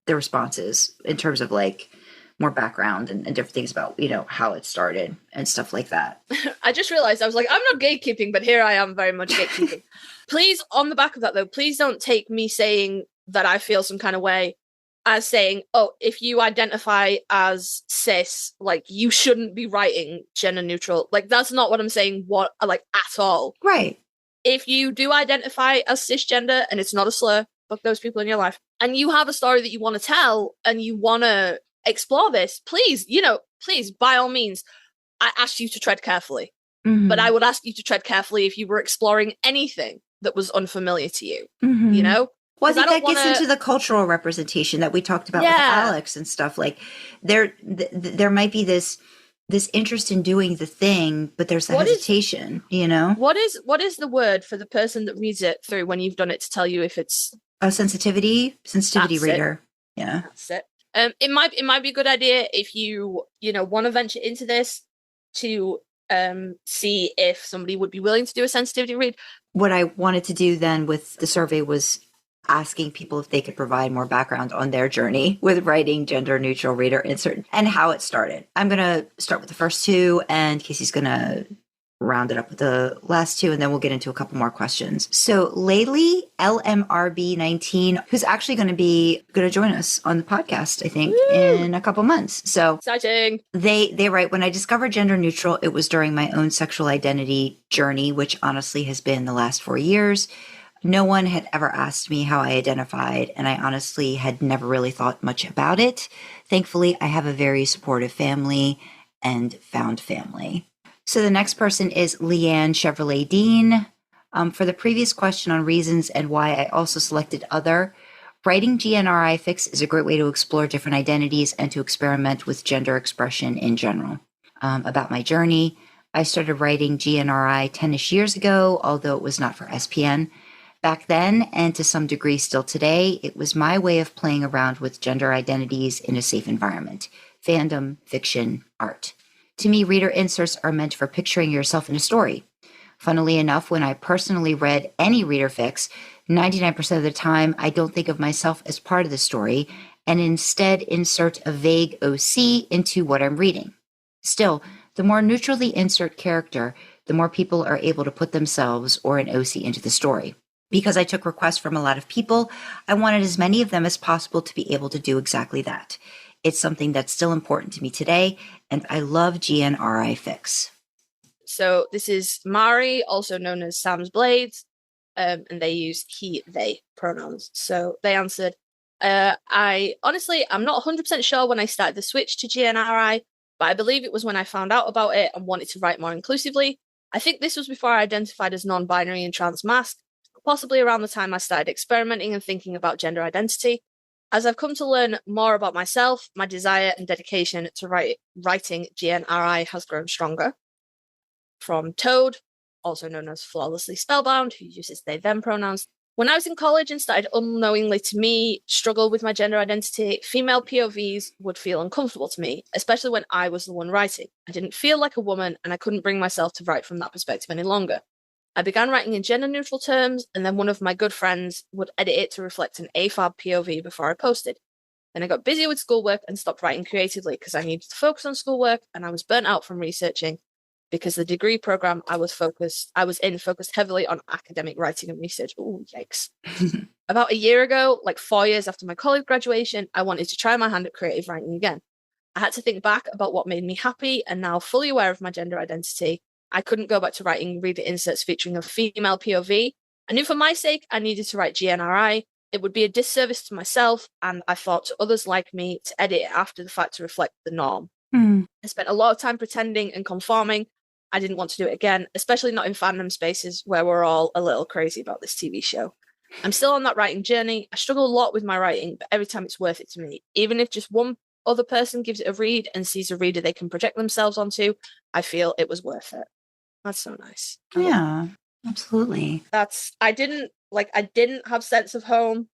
the responses, in terms of like more background and different things about, you know, how it started and stuff like that. I just realized, I was like, I'm not gatekeeping, but here I am very much gatekeeping. Please, on the back of that though, please don't take me saying that I feel some kind of way as saying, oh, if you identify as cis, like, you shouldn't be writing gender neutral. Like, that's not what I'm saying, at all. Right. If you do identify as cisgender and it's not a slur, fuck those people in your life, and you have a story that you want to tell and you want to explore this, please, by all means, I ask you to tread carefully. But I would ask you to tread carefully if you were exploring anything that was unfamiliar to you, you know? Well, I think that gets into the cultural representation that we talked about with Alex and stuff. Like, there might be this interest in doing the thing, but there's the hesitation, you know? What is the word for the person that reads it through when you've done it to tell you if it's a sensitivity reader? Yeah. That's it. It might be a good idea if you want to venture into this to see if somebody would be willing to do a sensitivity read. What I wanted to do then with the survey was asking people if they could provide more background on their journey with writing gender neutral reader insert and how it started. I'm going to start with the first two, and Kasey's going to round it up with the last two, and then we'll get into a couple more questions. So Laylee LMRB19, who's actually going to join us on the podcast, I think, in a couple months. So exciting. They write, when I discovered gender neutral, it was during my own sexual identity journey, which honestly has been the last 4 years. No one had ever asked me how I identified, and I honestly had never really thought much about it. Thankfully, I have a very supportive family and found family. So the next person is Leanne Chevrolet Dean. For the previous question on reasons and why I also selected other, writing GNRI fics is a great way to explore different identities and to experiment with gender expression in general. About my journey, I started writing GNRI 10-ish years ago, although it was not for SPN. Back then, and to some degree still today, it was my way of playing around with gender identities in a safe environment. Fandom, fiction, art. To me, reader inserts are meant for picturing yourself in a story. Funnily enough, when I personally read any reader fics, 99% of the time, I don't think of myself as part of the story, and instead insert a vague OC into what I'm reading. Still, the more neutrally insert character, the more people are able to put themselves or an OC into the story. Because I took requests from a lot of people, I wanted as many of them as possible to be able to do exactly that. It's something that's still important to me today, and I love GNRI fics. So this is Mari, also known as Sam's Blades, and they use he, they pronouns. So they answered, I'm not 100% sure when I started the switch to GNRI, but I believe it was when I found out about it and wanted to write more inclusively. I think this was before I identified as non-binary and transmasc, possibly around the time I started experimenting and thinking about gender identity. As I've come to learn more about myself, my desire and dedication to writing GNRI has grown stronger. From Toad, also known as Flawlessly Spellbound, who uses they, them pronouns. When I was in college and started unknowingly to me struggle with my gender identity, female POVs would feel uncomfortable to me, especially when I was the one writing. I didn't feel like a woman, and I couldn't bring myself to write from that perspective any longer. I began writing in gender-neutral terms, and then one of my good friends would edit it to reflect an AFAB POV before I posted. Then I got busy with schoolwork and stopped writing creatively because I needed to focus on schoolwork, and I was burnt out from researching. because the degree program I was in focused heavily on academic writing and research. Oh, yikes. About a year ago, like 4 years after my college graduation, I wanted to try my hand at creative writing again. I had to think back about what made me happy, and now fully aware of my gender identity, I couldn't go back to writing reader inserts featuring a female POV. I knew for my sake I needed to write GNRI. It would be a disservice to myself, and I thought to others like me to edit it after the fact to reflect the norm. I spent a lot of time pretending and conforming. I didn't want to do it again, especially not in fandom spaces where we're all a little crazy about this TV show. I'm still on that writing journey. I struggle a lot with my writing, but every time it's worth it to me. Even if just one other person gives it a read and sees a reader they can project themselves onto, I feel it was worth it. That's so nice. Yeah, absolutely. I didn't have sense of home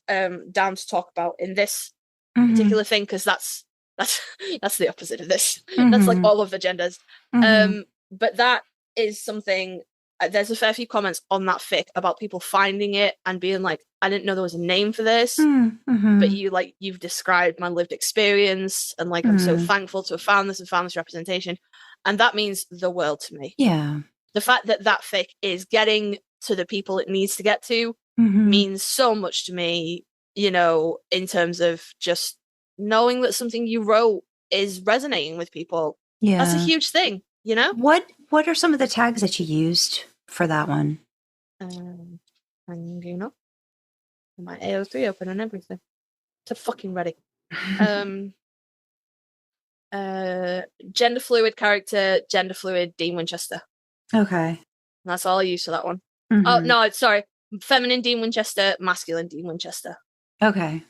down to talk about in this particular thing, because that's the opposite of this. That's like all of the genders. But that is something. There's a fair few comments on that fic about people finding it and being like, I didn't know there was a name for this, but you've described my lived experience, and like I'm so thankful to have found this and found this representation, and that means the world to me. Yeah, the fact that fic is getting to the people it needs to get to means so much to me, in terms of just knowing that something you wrote is resonating with people. Yeah, that's a huge thing. What are some of the tags that you used for that one? My AO3 open and everything. It's fucking ready. Gender fluid character, gender fluid Dean Winchester. Okay. And that's all I use for that one. Oh no, sorry. Feminine Dean Winchester, masculine Dean Winchester. Okay.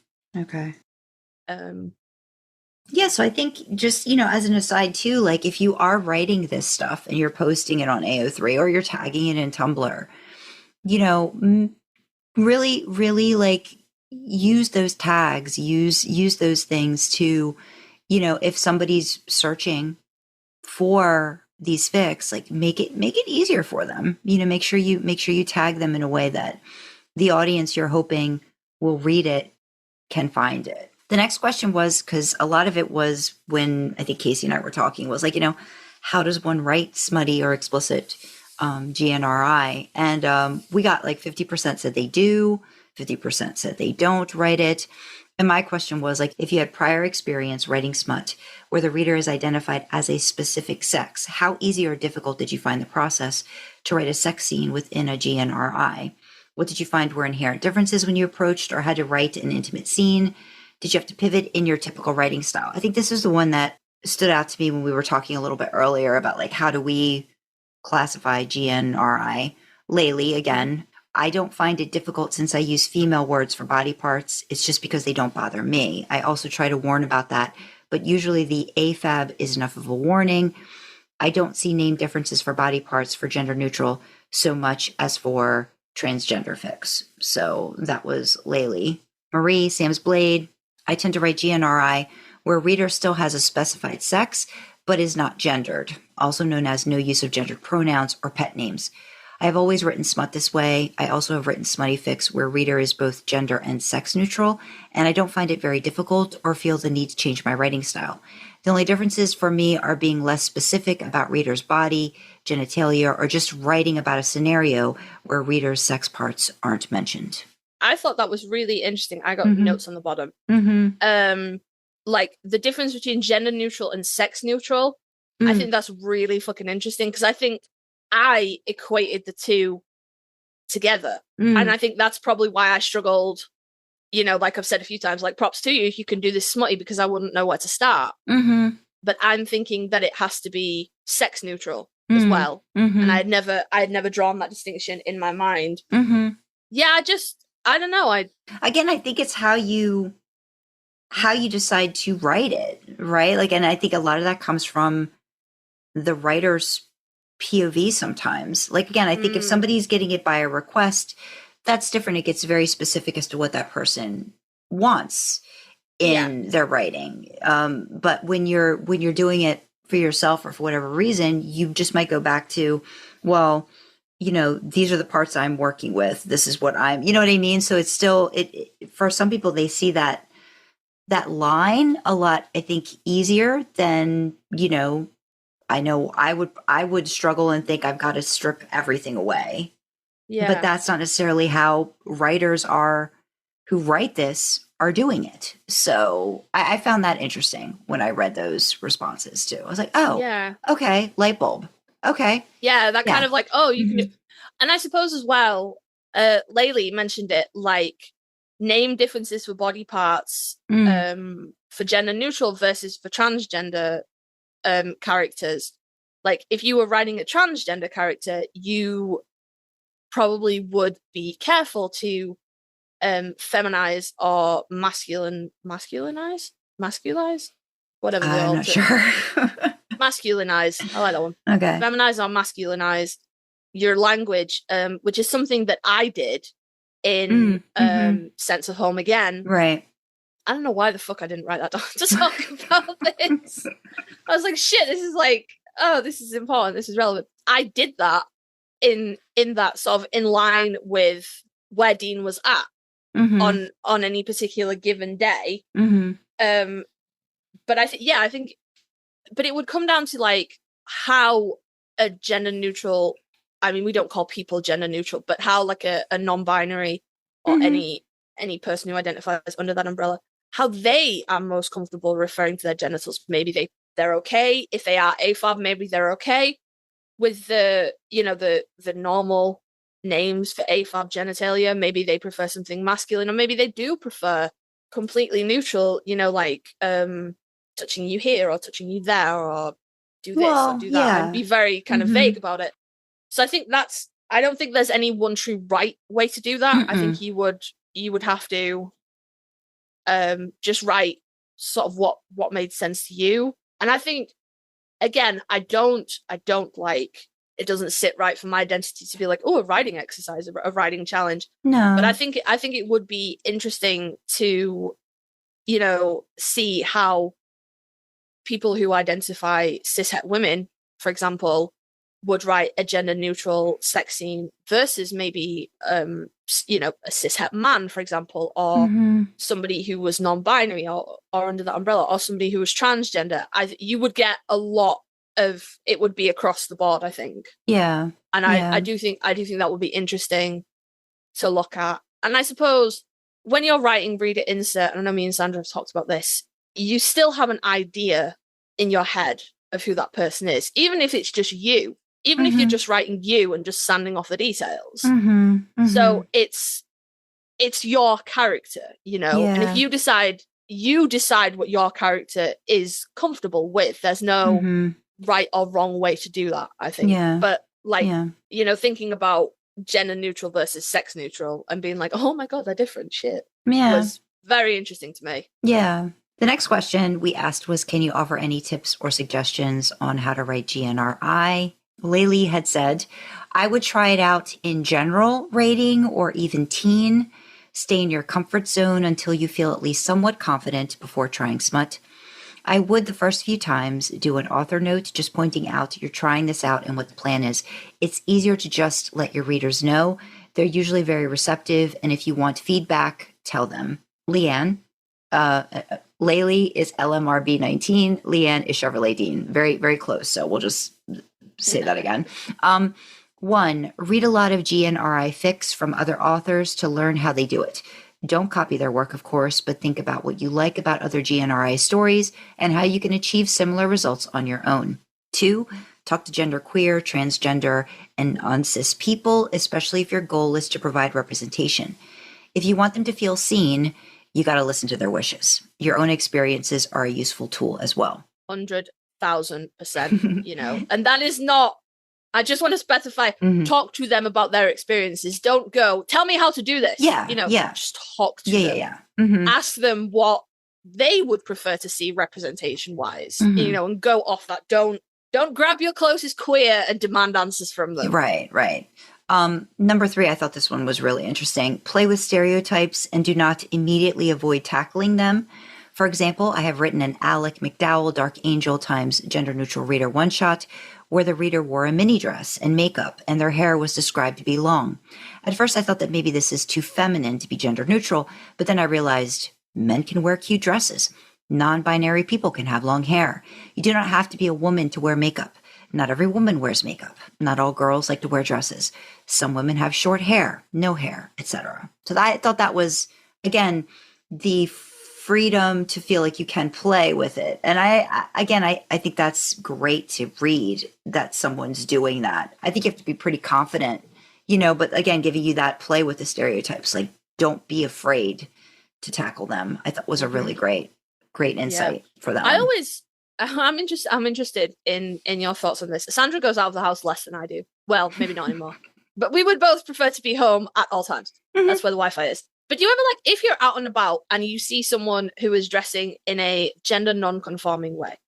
Yeah, so I think just, as an aside too, like if you are writing this stuff and you're posting it on AO3 or you're tagging it in Tumblr, really, really like use those tags, use those things to, if somebody's searching for these fics, like make it easier for them. Make sure you tag them in a way that the audience you're hoping will read it can find it. The next question was, because a lot of it was when I think Kasey and I were talking, was like, how does one write smutty or explicit GNRI? And we got like 50% said they do, 50% said they don't write it. And my question was like, if you had prior experience writing smut where the reader is identified as a specific sex, how easy or difficult did you find the process to write a sex scene within a GNRI? What did you find were inherent differences when you approached or had to write an intimate scene? Did you have to pivot in your typical writing style? I think this is the one that stood out to me when we were talking a little bit earlier about like, how do we classify GNRI? Laylee, again, I don't find it difficult since I use female words for body parts. It's just because they don't bother me. I also try to warn about that, but usually the AFAB is enough of a warning. I don't see name differences for body parts for gender neutral so much as for transgender fics. So that was Laylee. Marie, Sam's Blade. I tend to write GNRI where reader still has a specified sex, but is not gendered, also known as no use of gendered pronouns or pet names. I have always written smut this way. I also have written smutty fics where reader is both gender and sex neutral, and I don't find it very difficult or feel the need to change my writing style. The only differences for me are being less specific about reader's body, genitalia, or just writing about a scenario where reader's sex parts aren't mentioned. I thought that was really interesting. I got notes on the bottom. Like the difference between gender neutral and sex neutral. I think that's really fucking interesting because I think I equated the two together. And I think that's probably why I struggled, like I've said a few times, like props to you if you can do this smutty because I wouldn't know where to start. But I'm thinking that it has to be sex neutral as well. And I had never drawn that distinction in my mind. Yeah, I don't know. I think it's how you decide to write it, right? Like, and I think a lot of that comes from the writer's POV sometimes. Like, again, I think if somebody's getting it by a request, that's different. It gets very specific as to what that person wants in their writing. But when you're doing it for yourself or for whatever reason, you just might go back to, well, these are the parts I'm working with. This is what I'm, you know what I mean? So it's still, for some people, they see that line a lot, I think, easier than, I know I would struggle and think I've got to strip everything away. Yeah. But that's not necessarily how writers who write this are doing it. So I found that interesting when I read those responses too. I was like, oh, yeah, okay, light bulb. Okay. Yeah, that kind of like, oh, you can do. And I suppose as well, Laylee mentioned it, like name differences for body parts for gender neutral versus for transgender characters. Like if you were writing a transgender character, you probably would be careful to feminize or masculinize, whatever the I'm not sure. Masculinize. I like that one. Okay. Feminize or masculinize your language, which is something that I did in Sense of Home again. Right. I don't know why the fuck I didn't write that down to talk about this. I was like, shit, this is like, oh, this is important. This is relevant. I did that in that sort of in line with where Dean was at on any particular given day. But I think, but it would come down to like how a gender neutral, I mean, we don't call people gender neutral, but how like a non-binary or any person who identifies under that umbrella, how they are most comfortable referring to their genitals. Maybe they're okay. If they are AFAB, maybe they're okay with the normal names for AFAB genitalia. Maybe they prefer something masculine, or maybe they do prefer completely neutral, like touching you here or touching you there, or do this or do that, and be very kind of vague about it. So I think I don't think there's any one true right way to do that. I think you would have to just write sort of what made sense to you. And I think, again, I don't like, it doesn't sit right for my identity to be like, oh, a writing exercise, a writing challenge. No. But I think it would be interesting to, see how people who identify cishet women, for example, would write a gender neutral sex scene versus maybe a cishet man, for example, or somebody who was non-binary or under that umbrella, or somebody who was transgender. You would get a lot of, it would be across the board, I think. Yeah. And I do think that would be interesting to look at. And I suppose when you're writing reader insert, and I know me and Sandra have talked about this, you still have an idea in your head of who that person is, even if it's just you, even if you're just writing you and just sanding off the details. So it's your character, and if you decide what your character is comfortable with, there's no right or wrong way to do that, I think. But thinking about gender neutral versus sex neutral and being like, oh my god, they're different shit, was very interesting to me. The next question we asked was, can you offer any tips or suggestions on how to write GNRI? Laylee had said, I would try it out in general rating or even teen. Stay in your comfort zone until you feel at least somewhat confident before trying smut. I would the first few times do an author note just pointing out you're trying this out and what the plan is. It's easier to just let your readers know. They're usually very receptive, and if you want feedback, tell them. Leanne, Laylee is LMRB 19. Leanne is Chevrolet Dean. Very, very close. So we'll just say that again. 1, read a lot of GNRI fics from other authors to learn how they do it. Don't copy their work, of course, but think about what you like about other GNRI stories and how you can achieve similar results on your own. 2, talk to genderqueer, transgender, and non-cis people, especially if your goal is to provide representation. If you want them to feel seen, you got to listen to their wishes. Your own experiences are a useful tool as well. 100,000%, and that is not, I just want to specify, talk to them about their experiences. Don't go, tell me how to do this. Just talk to them. Ask them what they would prefer to see representation-wise, and go off that. Don't grab your closest queer and demand answers from them. Right. Number 3, I thought this one was really interesting. Play with stereotypes and do not immediately avoid tackling them. For example, I have written an Alec McDowell Dark Angel times gender neutral reader one-shot where the reader wore a mini dress and makeup and their hair was described to be long. At first, I thought that maybe this is too feminine to be gender neutral, but then I realized men can wear cute dresses. Non-binary people can have long hair. You do not have to be a woman to wear makeup. Not every woman wears makeup. Not all girls like to wear dresses. Some women have short hair, no hair, etc. So I thought that was, again, the freedom to feel like you can play with it. And I think that's great to read that someone's doing that. I think you have to be pretty confident, but again, giving you that play with the stereotypes, like don't be afraid to tackle them. I thought was a really great insight for that. I'm interested in your thoughts on this. Sandra goes out of the house less than I do. Well, maybe not anymore. But we would both prefer to be home at all times. Mm-hmm. That's where the Wi-Fi is. But do you ever, if you're out and about and you see someone who is dressing in a gender non-conforming way,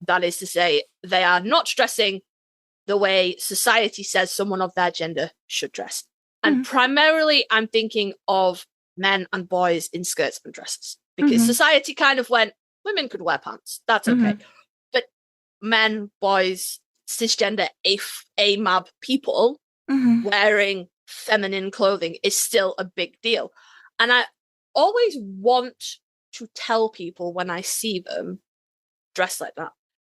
that is to say, they are not dressing the way society says someone of their gender should dress. And primarily, I'm thinking of men and boys in skirts and dresses. Because society kind of went, women could wear pants. That's okay. But men, boys, cisgender, AMAB people wearing feminine clothing is still a big deal. And I always want to tell people when I see them dressed like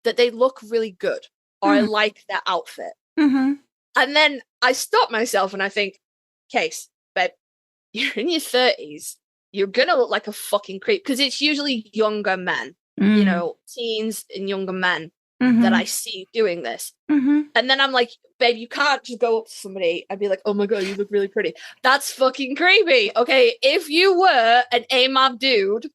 that they look really good or I like their outfit. And then I stop myself and I think, Case, babe, you're in your 30s. You're going to look like a fucking creep because it's usually younger men, teens and younger men that I see doing this. And then I'm like, babe, you can't just go up to somebody and be like, oh my God, you look really pretty. That's fucking creepy. Okay, if you were an AMAB dude,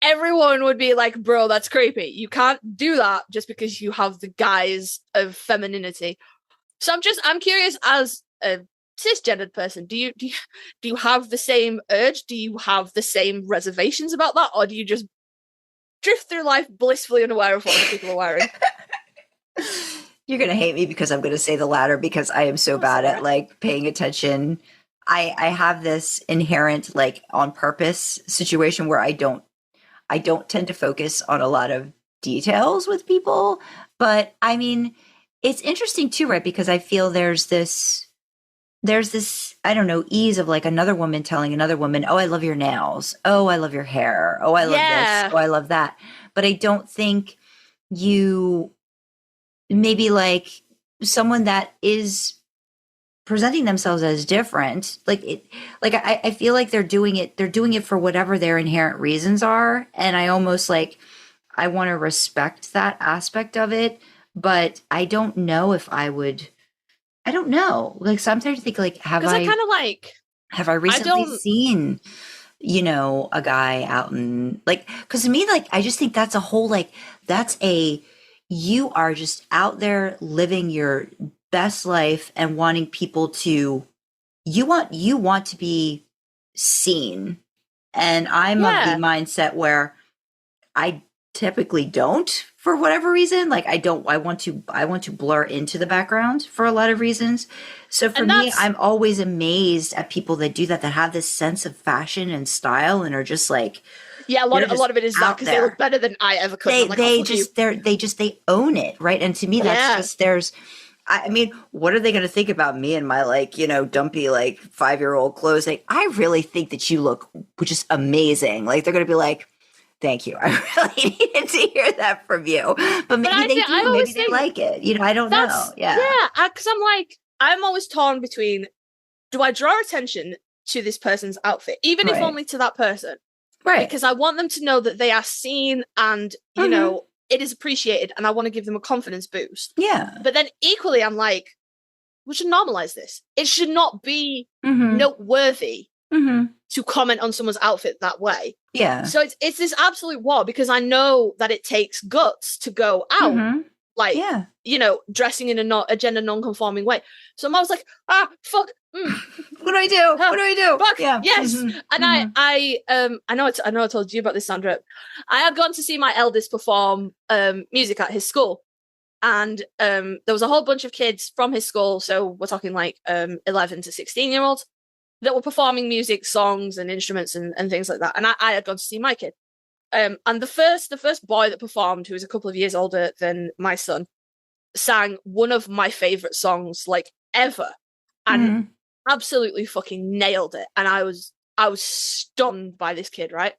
everyone would be like, bro, that's creepy. You can't do that just because you have the guise of femininity. So I'm curious, as a cisgendered person, do you have the same urge? Do you have the same reservations about that? Or do you just drift through life blissfully unaware of what other people are wearing? You're going to hate me because I'm going to say the latter because I am so bad at paying attention. I have this inherent on purpose situation where I don't tend to focus on a lot of details with people. But I mean, it's interesting too, right? Because I feel there's this, I don't know, ease of another woman telling another woman, oh, I love your nails. Oh, I love your hair. Oh, I love this. Oh, I love that. But I don't think you maybe someone that is presenting themselves as different, I feel like they're doing it for whatever their inherent reasons are. And I almost I want to respect that aspect of it, but I don't know if I would. I don't know. Sometimes I think have I recently seen, a guy out in because to me, I just think that's a whole, you are just out there living your best life and wanting people to, you want to be seen. And I'm of the mindset where I typically don't, for whatever reason. I want to blur into the background for a lot of reasons. So for me, I'm always amazed at people that do that have this sense of fashion and style and are just a lot of it is that because they look better than I ever could. They own it, right? And to me, that's just I mean, what are they going to think about me and my dumpy 5-year-old clothes? I really think that you look just amazing. They're going to be like, thank you. I really needed to hear that from you. But maybe they do. Maybe they like it. I don't know. Yeah. Yeah. Because I'm always torn between, do I draw attention to this person's outfit, even if only to that person? Right. Because I want them to know that they are seen and, you know, it is appreciated and I want to give them a confidence boost. Yeah. But then equally, I'm like, we should normalize this. It should not be noteworthy to comment on someone's outfit that way. Yeah. So it's this absolute war because I know that it takes guts to go out, dressing in a gender non-conforming way. So I'm always like, fuck. What do I do? What do I do? Fuck. Yeah. Yes. And I know I told you about this, Sandra. I had gone to see my eldest perform music at his school. And there was a whole bunch of kids from his school. So we're talking 11 to 16-year-olds that were performing music, songs and instruments and things like that. And I had gone to see my kid. And the first boy that performed, who was a couple of years older than my son, sang one of my favorite songs ever. And absolutely fucking nailed it. And I was stunned by this kid, right?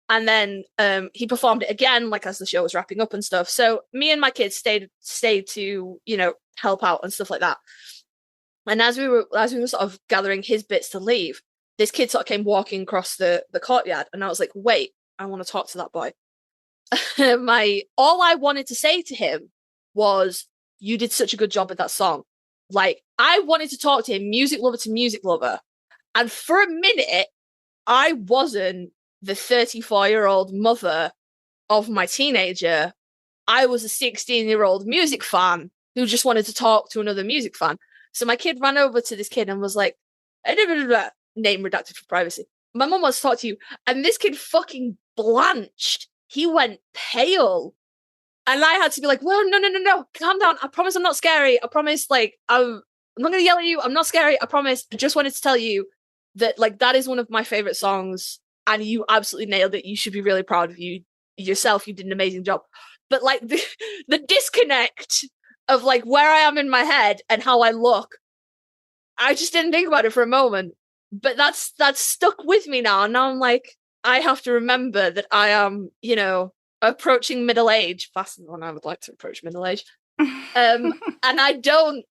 And then he performed it again, as the show was wrapping up and stuff. So me and my kids stayed to, help out and stuff like that. And as we were sort of gathering his bits to leave, this kid sort of came walking across the courtyard, and I was like, wait, I want to talk to that boy. All I wanted to say to him was, you did such a good job with that song. Like, I wanted to talk to him, music lover to music lover. And for a minute, I wasn't the 34-year-old mother of my teenager. I was a 16-year-old music fan who just wanted to talk to another music fan. So my kid ran over to this kid and was like, name redacted for privacy. My mum wants to talk to you. And this kid fucking blanched. He went pale. And I had to be like, well, no, calm down. I promise I'm not scary. I promise, like, I'm not going to yell at you. I'm not scary. I promise. I just wanted to tell you that, like, that is one of my favorite songs. And you absolutely nailed it. You should be really proud of yourself. You did an amazing job. But, like, the disconnect of, like, where I am in my head and how I look, I just didn't think about it for a moment. But that's stuck with me now. And now I'm like, I have to remember that I am, approaching middle age faster than I would like to approach middle age. And I don't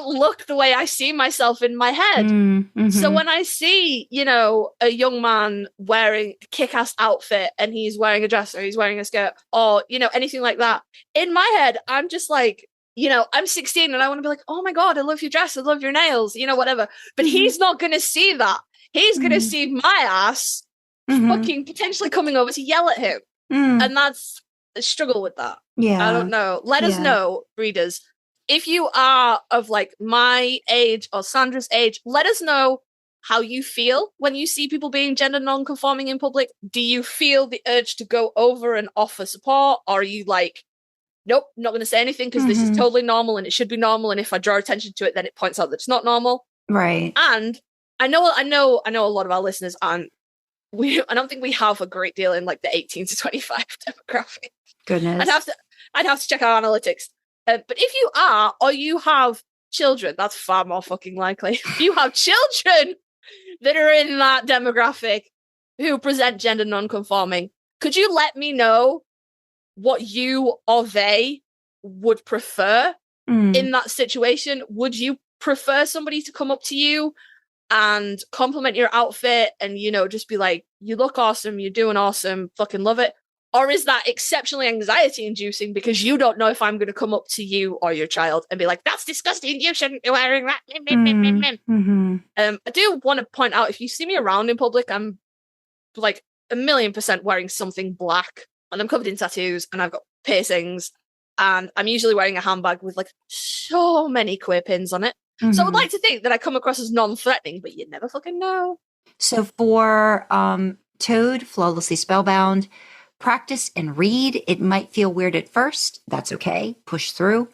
look the way I see myself in my head. Mm-hmm. So when I see, a young man wearing a kick-ass outfit and he's wearing a dress or he's wearing a skirt or, anything like that, in my head, I'm just like, I'm 16 and I want to be like, oh my God, I love your dress. I love your nails, whatever. But he's not going to see that. He's going to see my ass fucking potentially coming over to yell at him. And that's a struggle with that. Yeah. I don't know. Let us know, readers, if you are of like my age or Sandra's age, let us know how you feel when you see people being gender non-conforming in public. Do you feel the urge to go over and offer support? Or are you like, nope, not going to say anything because this is totally normal and it should be normal. And if I draw attention to it, then it points out that it's not normal. Right. And I know a lot of our listeners aren't. I don't think we have a great deal in like the 18 to 25 demographic. Goodness. I'd have to check our analytics. But if you are, or you have children, that's far more fucking likely. If you have children that are in that demographic who present gender non-conforming, could you let me know what you or they would prefer in that situation? Would you prefer somebody to come up to you and compliment your outfit and, just be like, you look awesome, you're doing awesome, fucking love it? Or is that exceptionally anxiety inducing because you don't know if I'm going to come up to you or your child and be like, that's disgusting, you shouldn't be wearing that. I do want to point out, if you see me around in public, I'm like 1,000,000% wearing something black and I'm covered in tattoos and I've got piercings and I'm usually wearing a handbag with like so many queer pins on it. So I would like to think that I come across as non-threatening, but you never fucking know. So for Toad, Flawlessly Spellbound, practice and read. It might feel weird at first. That's okay. Push through.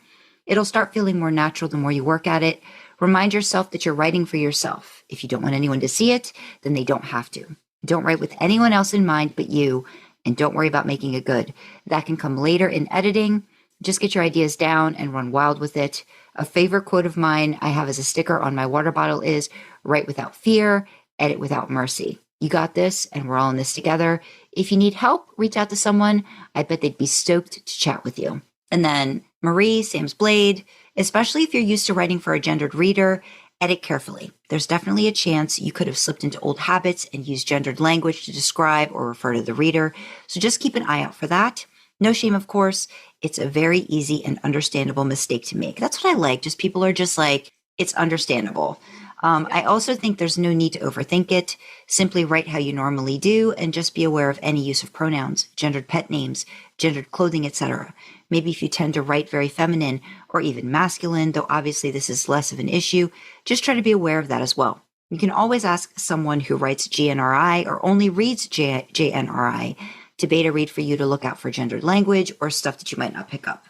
It'll start feeling more natural the more you work at it. Remind yourself that you're writing for yourself. If you don't want anyone to see it, then they don't have to. Don't write with anyone else in mind but you, and don't worry about making it good. That can come later in editing. Just get your ideas down and run wild with it. A favorite quote of mine I have as a sticker on my water bottle is, write without fear, edit without mercy. You got this, and we're all in this together. If you need help, reach out to someone. I bet they'd be stoked to chat with you. And then Marie, Sam's Blade, especially if you're used to writing for a gendered reader, edit carefully. There's definitely a chance you could have slipped into old habits and used gendered language to describe or refer to the reader. So just keep an eye out for that. No shame, of course. It's a very easy and understandable mistake to make. That's what I like. Just people are just like, it's understandable. I also think there's no need to overthink it. Simply write how you normally do and just be aware of any use of pronouns, gendered pet names, gendered clothing, etc. Maybe if you tend to write very feminine or even masculine, though obviously this is less of an issue, just try to be aware of that as well. You can always ask someone who writes GNRI or only reads GNRI to beta read for you to look out for gendered language or stuff that you might not pick up.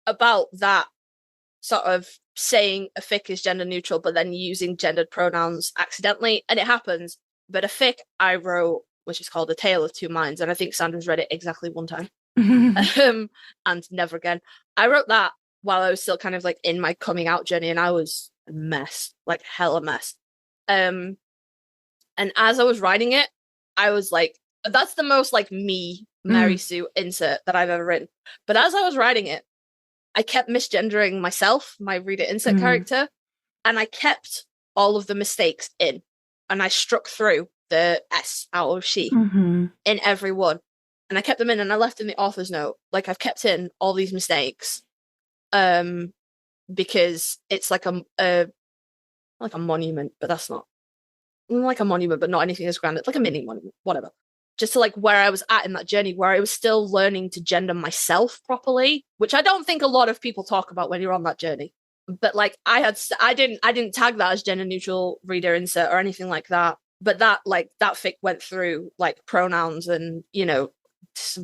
About that sort of saying a fic is gender neutral, but then using gendered pronouns accidentally, and it happens. But a fic I wrote, which is called A Tale of Two Minds, and I think Sandra's read it exactly one time, and never again. I wrote that while I was still kind of like in my coming out journey, and I was a mess, like hell a mess. And as I was writing it, I was like, that's the most like me, Mary Sue insert that I've ever written. But as I was writing it, I kept misgendering myself, my reader insert character, and I kept all of the mistakes in, and I struck through the S out of she in every one, and I kept them in, and I left in the author's note, like, I've kept in all these mistakes, because it's like a monument, but that's not like a monument, but not anything as grand. It's like a mini monument, whatever. Just to like where I was at in that journey, where I was still learning to gender myself properly, which I don't think a lot of people talk about when you're on that journey. But like I didn't tag that as gender neutral reader insert or anything like that. But that fic went through like pronouns and, you know,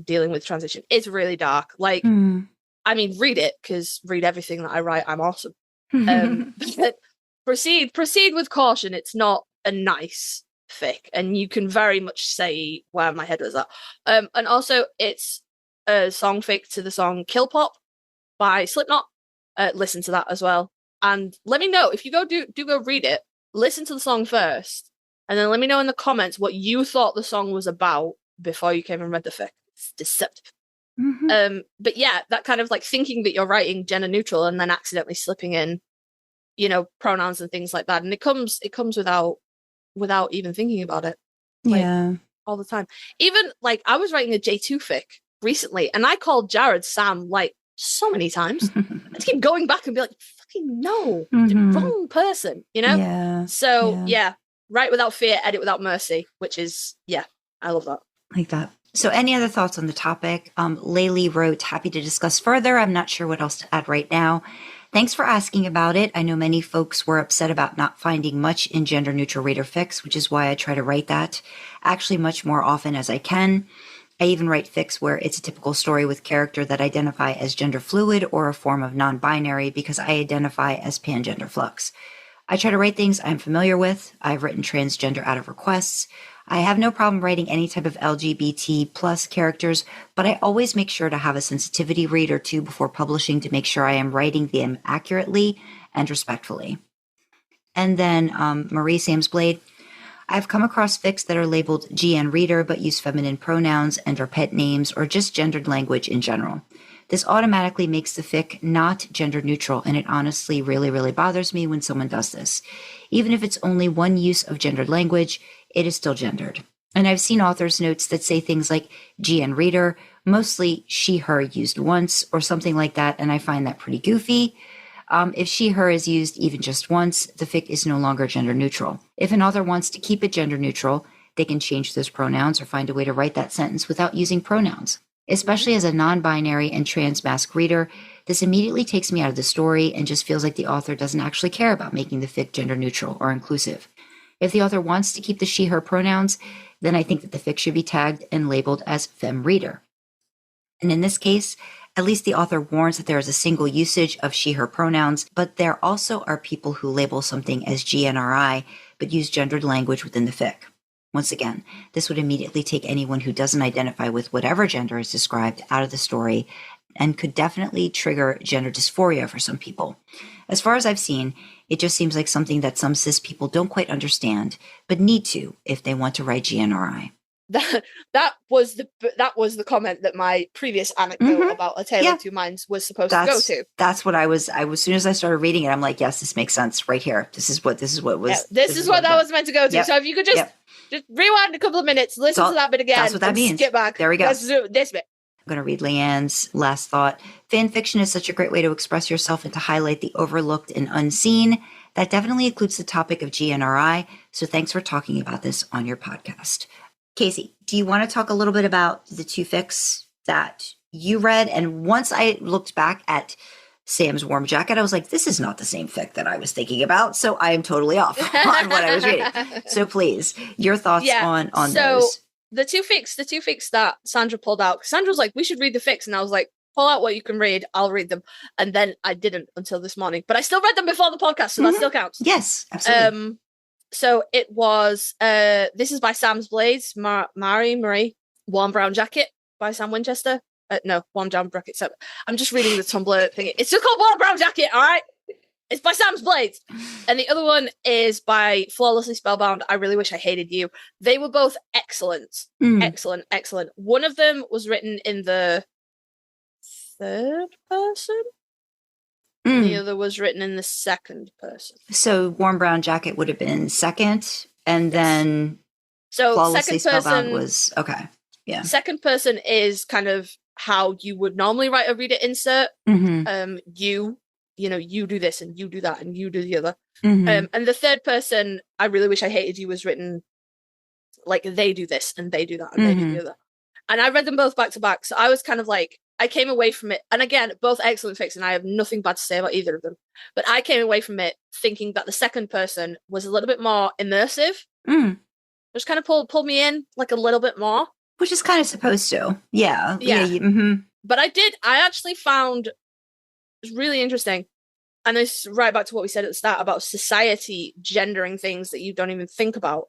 dealing with transition. It's really dark. Like, I mean, read it, because read everything that I write. I'm awesome. But proceed with caution. It's not a nice fic, and you can very much say where my head was at. And also, it's a song fic to the song Kill Pop by Slipknot. Listen to that as well, and let me know if you do go read it. Listen to the song first, and then let me know in the comments what you thought the song was about before you came and read the fic. It's deceptive. But yeah, that kind of like thinking that you're writing gender neutral and then accidentally slipping in, you know, pronouns and things like that, and it comes without even thinking about it. Like, all the time. Even like I was writing a J2 fic recently, and I called Jared Sam like so many times. I had to keep going back and be like, fucking no, the wrong person, you know? So write without fear, edit without mercy, which is, I love that. Like that. So any other thoughts on the topic? Laylee wrote, happy to discuss further. I'm not sure what else to add right now. Thanks for asking about it. I know many folks were upset about not finding much in gender neutral reader fics, which is why I try to write that actually much more often as I can. I even write fics where it's a typical story with character that identify as gender fluid or a form of non-binary because I identify as pangender flux. I try to write things I'm familiar with. I've written transgender out of requests. I have no problem writing any type of LGBT plus characters, but I always make sure to have a sensitivity read or two before publishing to make sure I am writing them accurately and respectfully. And then Marie Samsblade, I've come across fics that are labeled GN reader but use feminine pronouns and or pet names or just gendered language in general. This automatically makes the fic not gender neutral, and it honestly really, really bothers me when someone does this. Even if it's only one use of gendered language, it is still gendered. And I've seen authors' notes that say things like GN reader, mostly she, her used once, or something like that, and I find that pretty goofy. If she, her is used even just once, the fic is no longer gender neutral. If an author wants to keep it gender neutral, they can change those pronouns or find a way to write that sentence without using pronouns. Especially as a non-binary and trans-masc reader, this immediately takes me out of the story and just feels like the author doesn't actually care about making the fic gender neutral or inclusive. If the author wants to keep the she, her pronouns, then I think that the fic should be tagged and labeled as femme reader. And in this case, at least the author warns that there is a single usage of she, her pronouns, but there also are people who label something as GNRI but use gendered language within the fic. Once again, this would immediately take anyone who doesn't identify with whatever gender is described out of the story and could definitely trigger gender dysphoria for some people. As far as I've seen, it just seems like something that some cis people don't quite understand, but need to if they want to write GNRI. That was the comment that my previous anecdote about A Tale of Two Minds was supposed to go to. That's what I was as soon as I started reading it, I'm like, yes, this makes sense right here. This is what was. Yeah, this is what that was meant to go to. Yep. So if you could just rewind a couple of minutes, listen to that bit again. That's what that means. Skip back. There we go. Let's do this bit. I'm going to read Leanne's last thought. Fanfiction is such a great way to express yourself and to highlight the overlooked and unseen. That definitely includes the topic of GNRI. So thanks for talking about this on your podcast. Kasey, do you want to talk a little bit about the two fics that you read? And once I looked back at Sam's Warm Jacket, I was like, this is not the same fic that I was thinking about. So I am totally off on what I was reading. So please, your thoughts on those. The two fics that Sandra pulled out, Sandra was like, we should read the fics. And I was like, pull out what you can read. I'll read them. And then I didn't until this morning, but I still read them before the podcast. So that still counts. Yes, absolutely. So it was, this is by Sam's Blades, Marie, Warm Brown Jacket by Sam Winchester. No, Warm Brown Jacket. So I'm just reading the Tumblr thing. It's just called Warm Brown Jacket, all right? It's by Sam's Blades. And the other one is by Flawlessly Spellbound, I Really Wish I Hated You. They were both excellent. Excellent. One of them was written in the third person? And the other was written in the second person. So Warm Brown Jacket would have been second, and then Flawlessly Spellbound was okay. Yeah. Second person is kind of how you would normally write a reader insert. You do this and you do that and you do the other. And the third person, I really wish I hated you, was written like they do this and they do that and they do the other. And I read them both back to back. So I was kind of like, I came away from it. And again, both excellent fics, and I have nothing bad to say about either of them. But I came away from it thinking that the second person was a little bit more immersive. Just kind of pulled me in like a little bit more. Which is kind of supposed to. Yeah. But I actually found it was really interesting. And this right back to what we said at the start about society gendering things that you don't even think about.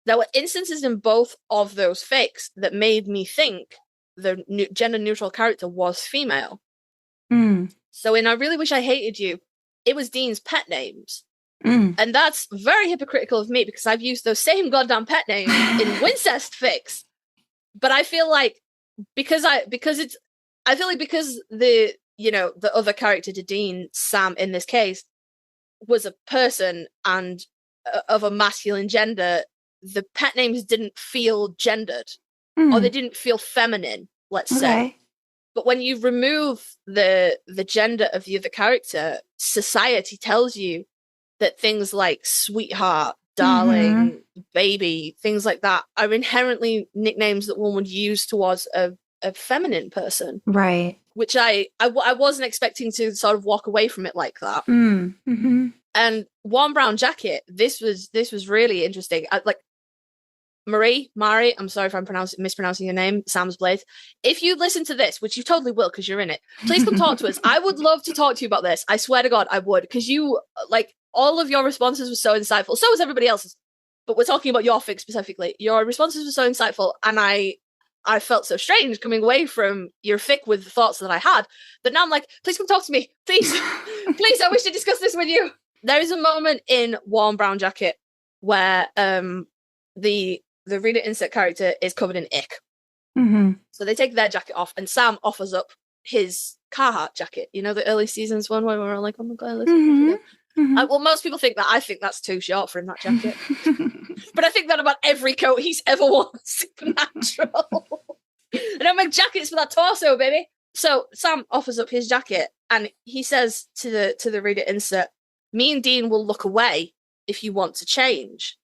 There were instances in both of those fics that made me think the gender-neutral character was female. So in I Really Wish I Hated You, it was Dean's pet names. And that's very hypocritical of me because I've used those same goddamn pet names in Wincest fics. But I feel like because the other character to Dean, Sam, in this case, was a person and of a masculine gender, the pet names didn't feel gendered or they didn't feel feminine, let's say. But when you remove the gender of the other character, society tells you that things like sweetheart, darling, baby, things like that are inherently nicknames that one would use towards a feminine person. Right. Which I wasn't expecting to sort of walk away from it like that. And Warm Brown Jacket, this was really interesting. Mari, I'm sorry if I'm mispronouncing your name, Sam's Blade. If you listen to this, which you totally will because you're in it, please come talk to us. I would love to talk to you about this. I swear to God, I would. Because you, all of your responses were so insightful. So was everybody else's. But we're talking about your fic specifically. Your responses were so insightful. And I felt so strange coming away from your fic with the thoughts that I had. But now I'm like, please come talk to me. Please. Please, I wish to discuss this with you. There is a moment in Warm Brown Jacket where the reader insert character is covered in ick. So they take their jacket off and Sam offers up his Carhartt jacket. You know, the early seasons one where we're all like, oh my God, listen. Well, most people think that. I think that's too short for him, that jacket. But I think that about every coat he's ever worn. Supernatural. I don't make jackets for that torso, baby. So Sam offers up his jacket and he says to the reader insert, me and Dean will look away if you want to change.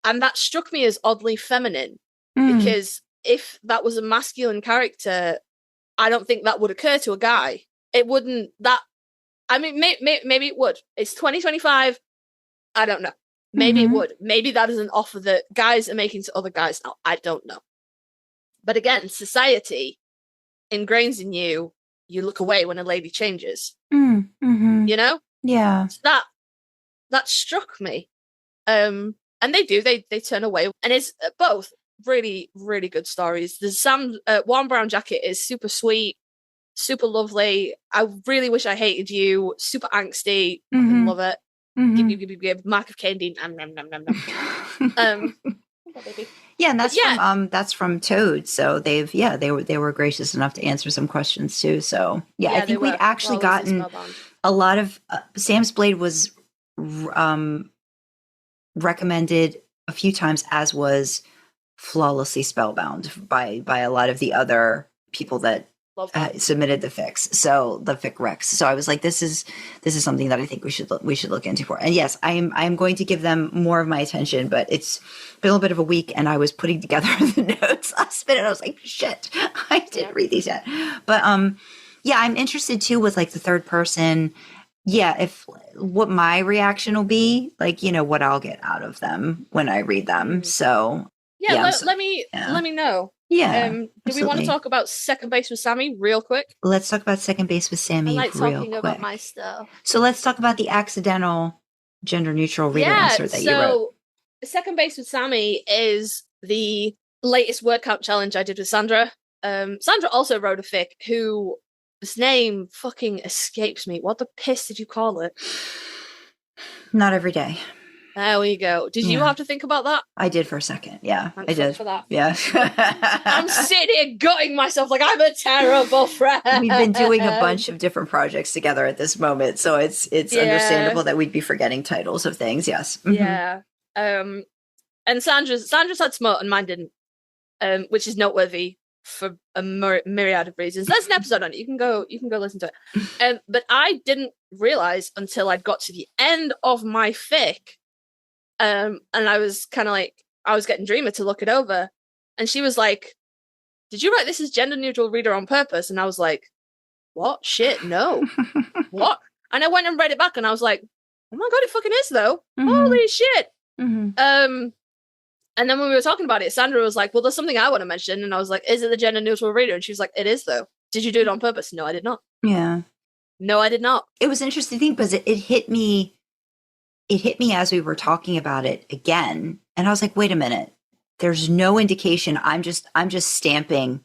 And that struck me as oddly feminine because if that was a masculine character, I don't think that would occur to a guy. It wouldn't. Maybe it would. It's 2025. I don't know. Maybe it would. Maybe that is an offer that guys are making to other guys now. I don't know. But again, society ingrains in you. You look away when a lady changes. You know? Yeah. So that struck me. And they do. They turn away, and it's both really, really good stories. The Sam Warm Brown Jacket is super sweet, super lovely. I Really Wish I Hated You. Super angsty. I love it. Give Mark of Cain. Yeah, and that's from Toad. So they were gracious enough to answer some questions too. So I think we'd actually gotten a lot of Sam's Blade was recommended a few times, as was Flawlessly Spellbound by a lot of the other people that submitted the fics. So the fic recs. So I was like, this is something that I think we should look into for. And yes, I am going to give them more of my attention, but it's been a little bit of a week and I was putting together the notes last minute. I was like, shit, I didn't read these yet. But I'm interested too with like the third person. Yeah, if what my reaction will be, like, what I'll get out of them when I read them. So let me know. Yeah. Do we want to talk about Second Base with Sammy real quick? Let's talk about Second Base with Sammy. I like talking about my stuff. So let's talk about the accidental gender neutral reader insert that you wrote. Second Base with Sammy is the latest word count challenge I did with Sandra. Sandra also wrote a fic who his name fucking escapes me. What the piss did you call it? Not every day. There we go. Did you have to think about that? I did for a second. Yeah, Thank I did. For that. Yeah. I'm sitting here gutting myself like I'm a terrible friend. We've been doing a bunch of different projects together at this moment, so it's understandable that we'd be forgetting titles of things. Yes. Yeah. And Sandra's had smut and mine didn't, which is noteworthy for a myriad of reasons. There's an episode on it. You can go listen to it. But I didn't realize until I'd got to the end of my fic. And I was kind of like, I was getting Dreamer to look it over. And she was like, did you write this as gender neutral reader on purpose? And I was like, what? Shit, no. What? And I went and read it back and I was like, oh my God, it fucking is though. Holy shit. And then when we were talking about it, Sandra was like, well, there's something I want to mention. And I was like, is it the gender neutral reader? And she was like, it is though. Did you do it on purpose? No, I did not. Yeah. No, I did not. It was an interesting thing because it hit me. It hit me as we were talking about it again. And I was like, wait a minute. There's no indication. I'm just stamping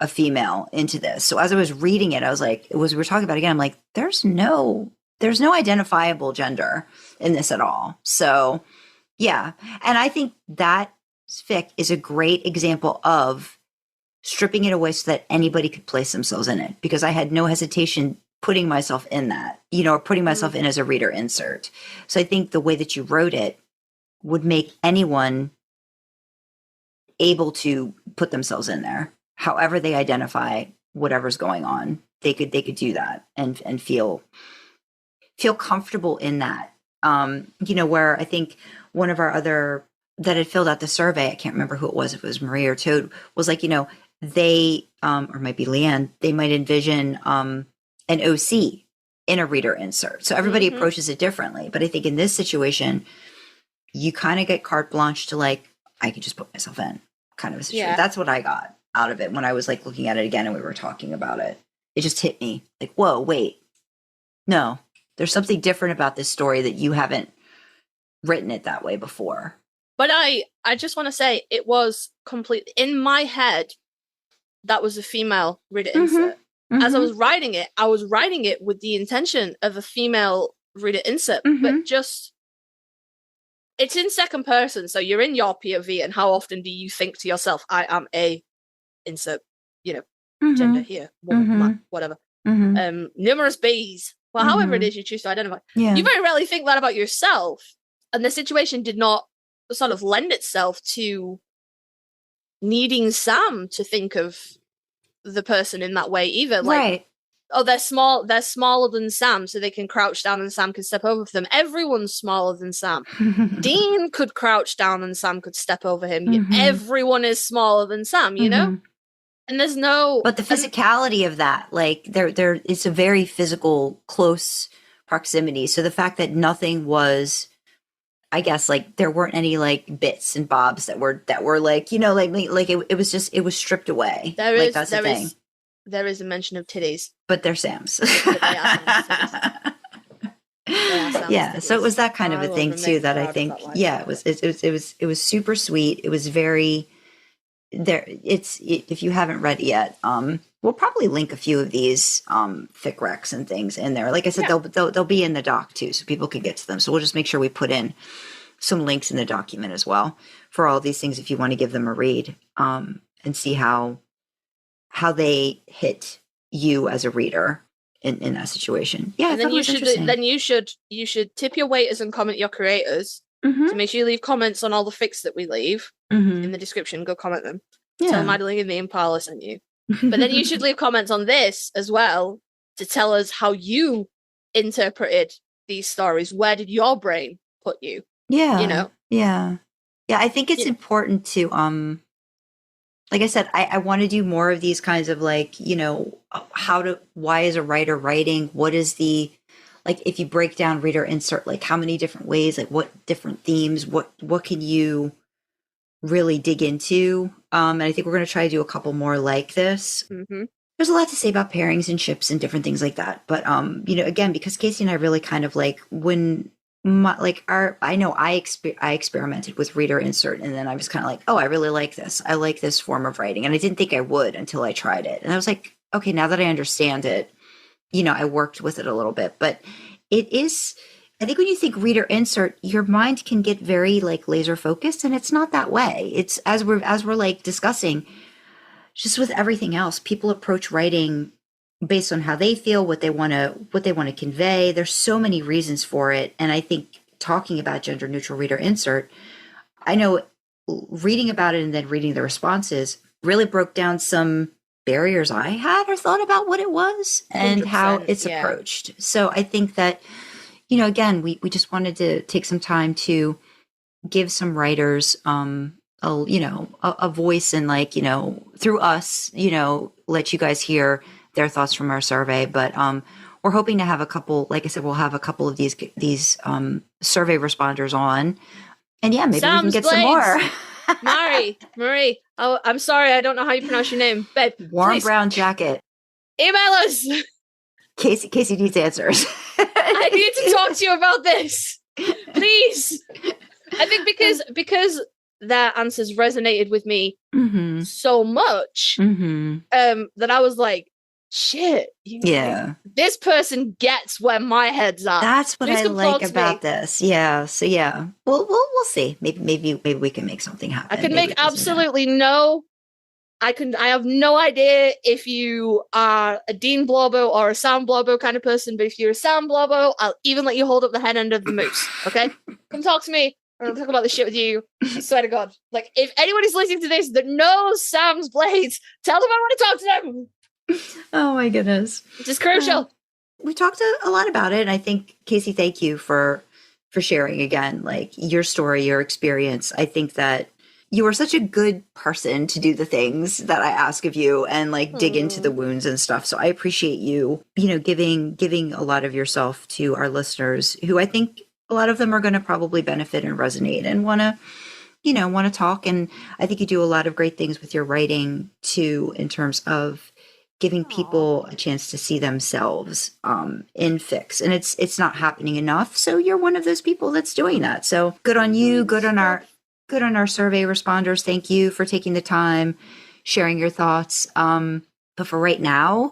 a female into this. So as I was reading it, I was like, we were talking about it again. I'm like, there's no identifiable gender in this at all. So yeah. And I think that fic is a great example of stripping it away so that anybody could place themselves in it, because I had no hesitation putting myself in that, or putting myself in as a reader insert. So I think the way that you wrote it would make anyone able to put themselves in there, however they identify whatever's going on. They could do that and feel comfortable in that. Where I think one of our other that had filled out the survey, I can't remember who it was, if it was Marie or Toad, was like, they, or might be Leanne, they might envision an OC in a reader insert. So everybody approaches it differently. But I think in this situation, you kind of get carte blanche to like, I could just put myself in kind of a situation. Yeah. That's what I got out of it when I was like looking at it again and we were talking about it. It just hit me like, whoa, wait, no, there's something different about this story that you haven't written it that way before. But I just want to say it was complete in my head. That was a female reader insert. As I was writing it with the intention of a female reader insert, but just it's in second person. So you're in your POV, and how often do you think to yourself, I am a insert, gender here, woman, man, whatever. Numerous bees. Well, however it is you choose to identify. Yeah. You very rarely think that about yourself. And the situation did not sort of lend itself to needing Sam to think of the person in that way either. Like, right. Oh, they're smaller than Sam, so they can crouch down and Sam can step over them. Everyone's smaller than Sam. Dean could crouch down and Sam could step over him. Everyone is smaller than Sam, you know? And there's no... But the physicality of that, like, there it's a very physical, close proximity. So the fact that nothing was... I guess like there weren't any like bits and bobs that were like, it was just, it was stripped away. There is a mention of titties, but they're Sam's. But they are Sam's titties. So it was that kind of a thing too that I think, it was super sweet. It was very there. If you haven't read it yet, we'll probably link a few of these fic recs and things in there. Like I said, they'll be in the doc too, so people can get to them. So we'll just make sure we put in some links in the document as well for all these things if you want to give them a read and see how they hit you as a reader in that situation. Yeah, and then you should tip your waiters and comment your creators. So make sure you leave comments on all the fics that we leave in the description. Go comment them. Yeah. Tell Madeline and the Impala sent you. But then you should leave comments on this as well to tell us how you interpreted these stories. Where did your brain put you? Yeah. Yeah. I think it's important to, like I said, I want to do more of these kinds of like, why is a writer writing? What is the, like, if you break down reader insert, like how many different ways, like what different themes, what can you really dig into? And I think we're going to try to do a couple more like this. There's a lot to say about pairings and ships and different things like that. But, again, because Kasey and I really kind of like I experimented with reader insert and then I was kind of like, oh, I really like this. I like this form of writing. And I didn't think I would until I tried it. And I was like, okay, now that I understand it, I worked with it a little bit, but it is, I think when you think reader insert, your mind can get very like laser focused, and it's not that way. It's as we're like discussing, just with everything else, people approach writing based on how they feel, what they want to convey. There's so many reasons for it, and I think talking about gender neutral reader insert, I know reading about it and then reading the responses really broke down some barriers I had or thought about what it was and how it's approached. So I think that, again, we just wanted to take some time to give some writers, a voice and like, through us, let you guys hear their thoughts from our survey. But we're hoping to have a couple, like I said, we'll have a couple of these survey responders on. And yeah, maybe we can get some more. Marie. Oh, I'm sorry. I don't know how you pronounce your name. Babe, warm please. Brown jacket. Email us. Kasey needs answers. I need to talk to you about this. Please. I think because their answers resonated with me so much that I was like, shit. This person gets where my head's at. That's what I like about this. Yeah. So yeah, we'll see. Maybe we can make something happen. I can make absolutely no. I have no idea if you are a Dean Blorbo or a Sam Blorbo kind of person, but if you're a Sam Blorbo, I'll even let you hold up the head end of the moose. Okay, come talk to me. I'll talk about this shit with you. I swear to God. Like, if anybody's listening to this that knows Sam's blades, tell them I want to talk to them. Oh my goodness. Which is crucial. We talked a lot about it. And I think, Kasey, thank you for sharing again, like your story, your experience. I think that you are such a good person to do the things that I ask of you and like dig into the wounds and stuff. So I appreciate you, giving a lot of yourself to our listeners who I think a lot of them are going to probably benefit and resonate and want to talk. And I think you do a lot of great things with your writing too, in terms of giving people a chance to see themselves in fics. And it's not happening enough. So you're one of those people that's doing that. So good on you. Good on our survey responders. Thank you for taking the time, sharing your thoughts. But for right now,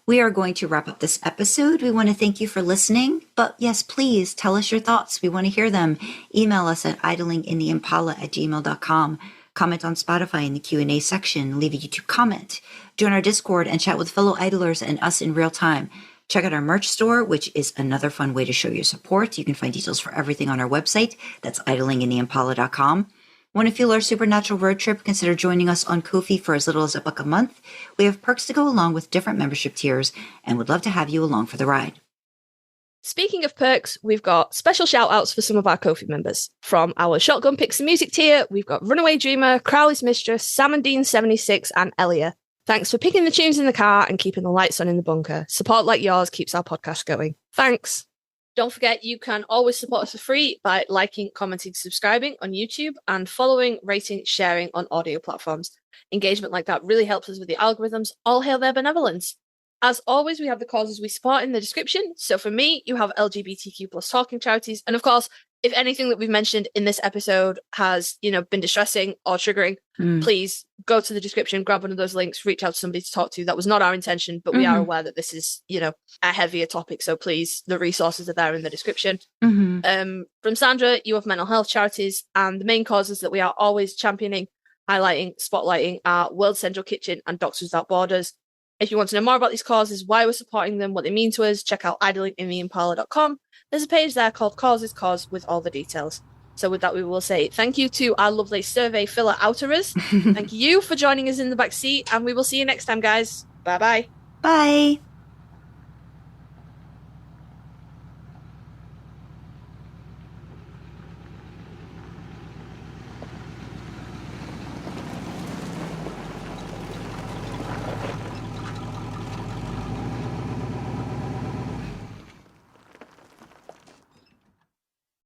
we are going to wrap up this episode. We want to thank you for listening. But yes, please tell us your thoughts. We want to hear them. Email us at idlingintheimpala@gmail.com. Comment on Spotify in the Q&A section. Leave a YouTube comment. Join our Discord and chat with fellow idlers and us in real time. Check out our merch store, which is another fun way to show your support. You can find details for everything on our website. That's idlingintheimpala.com. Want to feel our supernatural road trip? Consider joining us on Ko-fi for as little as $1 a month. We have perks to go along with different membership tiers and would love to have you along for the ride. Speaking of perks, we've got special shout-outs for some of our Ko-fi members. From our Shotgun Picks and Music tier, we've got Runaway Dreamer, Crowley's Mistress, Sam and Dean 76, and Elia. Thanks for picking the tunes in the car and keeping the lights on in the bunker. Support like yours keeps our podcast going. Thanks. Don't forget, you can always support us for free by liking, commenting, subscribing on YouTube, and following, rating, sharing on audio platforms. Engagement like that really helps us with the algorithms. All hail their benevolence. As always, we have the causes we support in the description. So for me, you have LGBTQ plus talking charities. And of course, if anything that we've mentioned in this episode has, been distressing or triggering, please go to the description, grab one of those links, reach out to somebody to talk to. That was not our intention, but we are aware that this is, a heavier topic. So please, the resources are there in the description. From Sandra, you have mental health charities, and the main causes that we are always championing, highlighting, spotlighting are World Central Kitchen and Doctors Without Borders. If you want to know more about these causes, why we're supporting them, what they mean to us, check out idlingintheimpala.com. There's a page there called Causes Cause with all the details. So with that, we will say thank you to our lovely survey filler outerers. Thank you for joining us in the back seat, and we will see you next time, guys. Bye-bye. Bye.